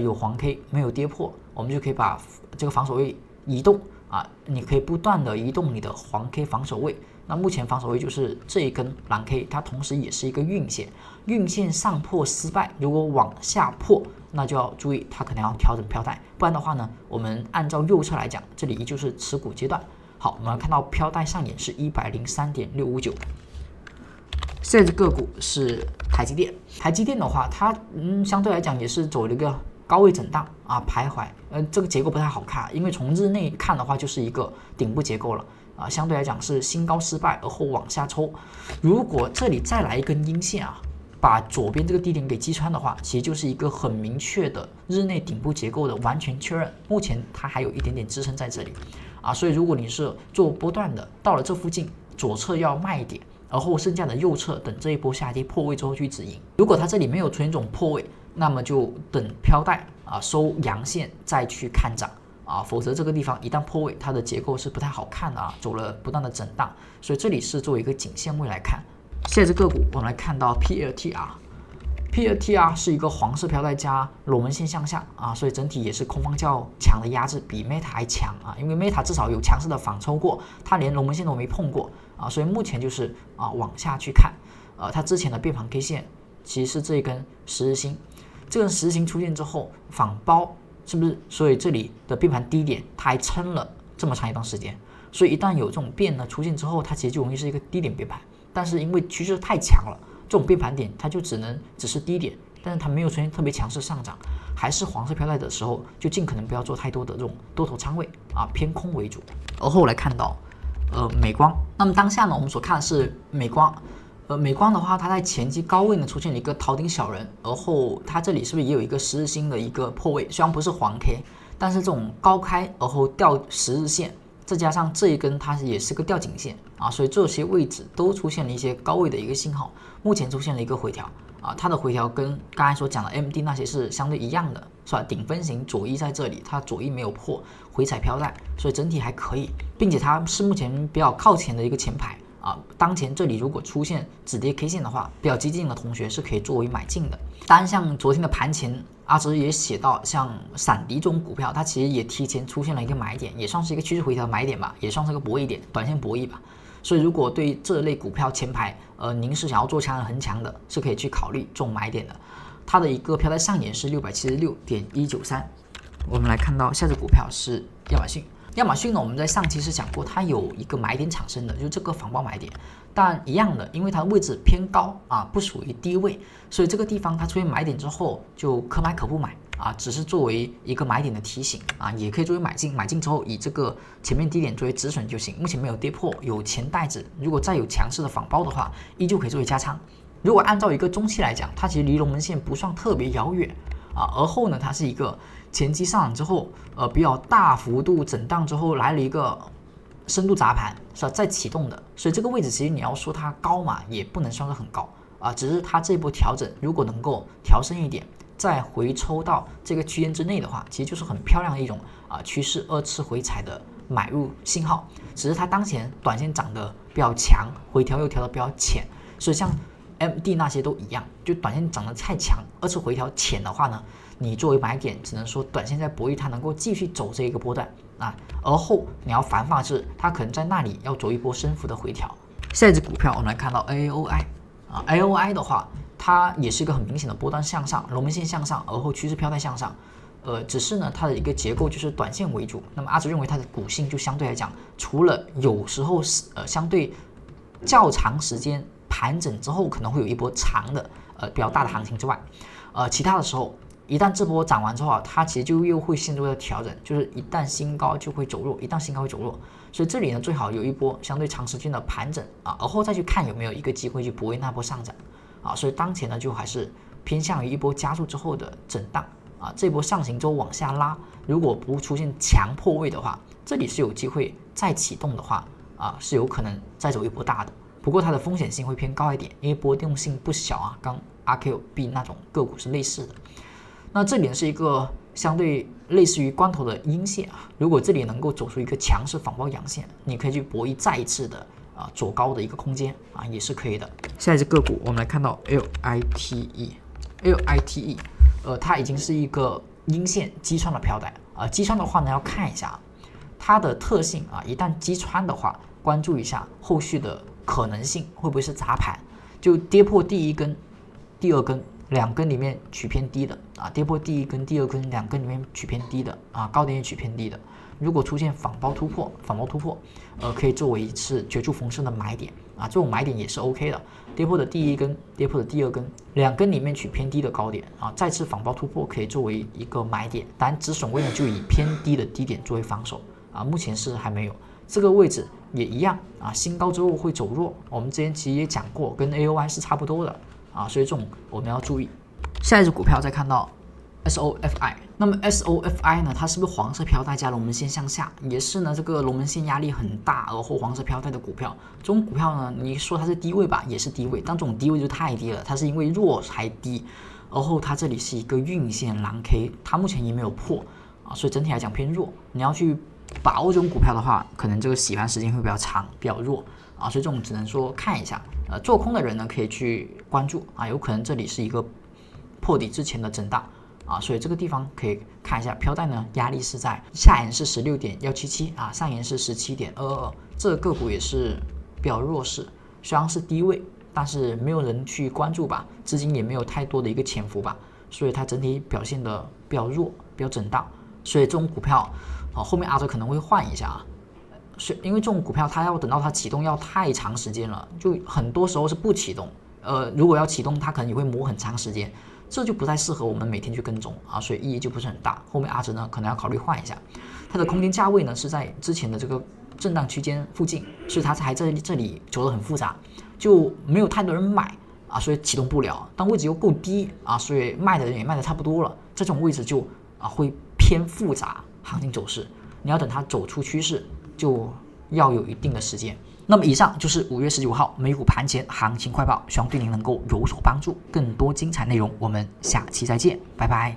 有黄 K 没有跌破，我们就可以把这个防守位移动啊，你可以不断的移动你的黄 K 防守位。那目前防守位就是这一根蓝 K， 它同时也是一个运线，运线上破失败，如果往下破，那就要注意它可能要调整飘带，不然的话呢，我们按照右侧来讲，这里依旧是持股阶段。好，我们来看到飘带上沿是103.659。下一只个股是台积电，台积电的话，它相对来讲也是走了一个高位震荡啊，徘徊，这个结构不太好看，因为从日内看的话，就是一个顶部结构了啊，相对来讲是新高失败，而后往下抽。如果这里再来一根阴线啊，把左边这个低点给击穿的话，其实就是一个很明确的日内顶部结构的完全确认。目前它还有一点点支撑在这里啊，所以如果你是做波段的，到了这附近左侧要卖一点。而后剩下的右侧等这一波下跌破位之后去止盈。如果它这里没有出现这种破位，那么就等飘带啊收阳线再去看涨啊，否则这个地方一旦破位，它的结构是不太好看的啊，走了不断的震荡，所以这里是作为一个颈线位来看。下一只个股我们来看到 PLTR 是一个黄色飘带加龙门线向下啊，所以整体也是空方较强的压制，比 Meta 还强啊，因为 Meta 至少有强势的反抽过，它连龙门线都没碰过啊，所以目前就是往下去看，它之前的变盘 K 线其实是这一根十日星，这根十日星出现之后反包是不是？所以这里的变盘低点它还撑了这么长一段时间，所以一旦有这种变呢出现之后，它其实就容易是一个低点变盘，但是因为趋势太强了。这种变盘点它就只是低点，但是它没有出现特别强势上涨，还是黄色飘带的时候，就尽可能不要做太多的这种多头仓位啊，偏空为主。而后来看到美光，那么当下呢，我们所看的是美光，美光的话，它在前期高位呢出现了一个头顶小人，而后它这里是不是也有一个十日星的一个破位？虽然不是黄 K， 但是这种高开而后掉十日线。再加上这一根它也是个吊颈线啊，所以这些位置都出现了一些高位的一个信号，目前出现了一个回调啊，它的回调跟刚才所讲的 MD 那些是相对一样的，是吧？顶分型左一在这里，它左一没有破，回踩飘带，所以整体还可以，并且它是目前比较靠前的一个前排啊。当前这里如果出现止跌 K 线的话，比较激进的同学是可以作为买进的。当然，像昨天的盘前。阿直也写到，像闪迪这种股票，它其实也提前出现了一个买点，也算是一个趋势回调的买点吧，也算是个博弈点，短线博弈吧。所以如果对这类股票前排，您是想要做强很强的，是可以去考虑这种买点的。它的一个飘带上沿是676.193。我们来看到下只股票是亚马逊。亚马逊呢，我们在上期是讲过，它有一个买点产生的，就是这个反包买点，但一样的，因为它的位置偏高啊，不属于低位，所以这个地方它出现买点之后，就可买可不买啊，只是作为一个买点的提醒啊，也可以作为买进，买进之后以这个前面低点作为止损就行。目前没有跌破，有钱袋子，如果再有强势的反包的话，依旧可以作为加仓。如果按照一个中期来讲，它其实离龙门线不算特别遥远啊，而后呢，它是一个前期上涨之后，比较大幅度震荡之后来了一个深度砸盘，是吧？再启动的，所以这个位置其实你要说它高嘛，也不能算是很高啊，只是它这波调整如果能够调升一点，再回抽到这个区间之内的话，其实就是很漂亮的一种趋势二次回踩的买入信号，只是它当前短线涨得比较强，回调又调得比较浅，所以像MD 那些都一样，就短线涨得太强，二次回调浅的话呢，你作为买点，只能说短线在博弈它能够继续走这一个波段啊，而后你要防范是它可能在那里要走一波升幅的回调。下一只股票我们来看到 AOI 啊 ，AOI 的话，它也是一个很明显的波段向上，龙门线向上，而后趋势飘带向上。只是呢，它的一个结构就是短线为主。那么阿直认为它的股性就相对来讲，除了有时候相对较长时间盘整之后可能会有一波长的比较大的行情之外，其他的时候一旦这波涨完之后它其实就又会陷入了调整，就是一旦新高就会走弱，一旦新高会走弱，所以这里呢最好有一波相对长时间的盘整而后再去看有没有一个机会去博弈那波上涨所以当前呢就还是偏向于一波加速之后的震荡这波上行之后往下拉，如果不出现强破位的话，这里是有机会再启动的话是有可能再走一波大的。不过它的风险性会偏高一点，因为波动性不小跟 RQB 那种个股是类似的。那这里是一个相对类似于光头的阴线如果这里能够走出一个强势反包阳线，你可以去博弈再一次的走高的一个空间也是可以的。下一只个股我们来看到 LITE， 它已经是一个阴线击穿的飘带击穿的话呢要看一下它的特性一旦击穿的话，关注一下后续的可能性会不会是砸盘，就跌破第一根、第二根两根里面取偏低的跌破第一根、第二根两根里面取偏低的高点也取偏低的。如果出现反包突破，可以作为一次绝处逢生的买点这种买点也是 OK 的。跌破的第一根、跌破的第二根，两根里面取偏低的高点再次反包突破可以作为一个买点，当然止损位呢就以偏低的低点作为防守目前是还没有。这个位置也一样新高之后会走弱，我们之前其实也讲过，跟 AOI 是差不多的所以这种我们要注意。下一只股票再看到 SOFI， 那么 SOFI 呢，它是不是黄色飘带加龙门线向下，也是呢这个龙门线压力很大而后黄色飘带的股票。这种股票呢，你说它是低位吧，也是低位，但这种低位就太低了，它是因为弱才低，而后它这里是一个运线蓝 K， 它目前也没有破所以整体来讲偏弱。你要去把握这种股票的话，可能这个洗盘时间会比较长，比较弱所以这种只能说看一下。做空的人呢可以去关注有可能这里是一个破底之前的震荡啊，所以这个地方可以看一下飘带呢，压力是在下沿是16.177啊，上沿是17.222，这个个股也是比较弱势，虽然是低位，但是没有人去关注吧，资金也没有太多的一个潜伏吧，所以它整体表现的比较弱，比较震荡，所以这种股票后面阿哲可能会换一下啊。因为这种股票它要等到它启动要太长时间了，就很多时候是不启动，如果要启动它可能也会磨很长时间，这就不太适合我们每天去跟踪啊，所以意义就不是很大。后面阿哲呢可能要考虑换一下，它的空间价位呢是在之前的这个震荡区间附近，所以它还在这里走得很复杂，就没有太多人买啊，所以启动不了，但位置又够低啊，所以卖的人也卖的差不多了，这种位置就会偏复杂行情走势，你要等它走出趋势就要有一定的时间。那么以上就是5月19号美股盘前行情快报，希望对您能够有所帮助。更多精彩内容，我们下期再见，拜拜。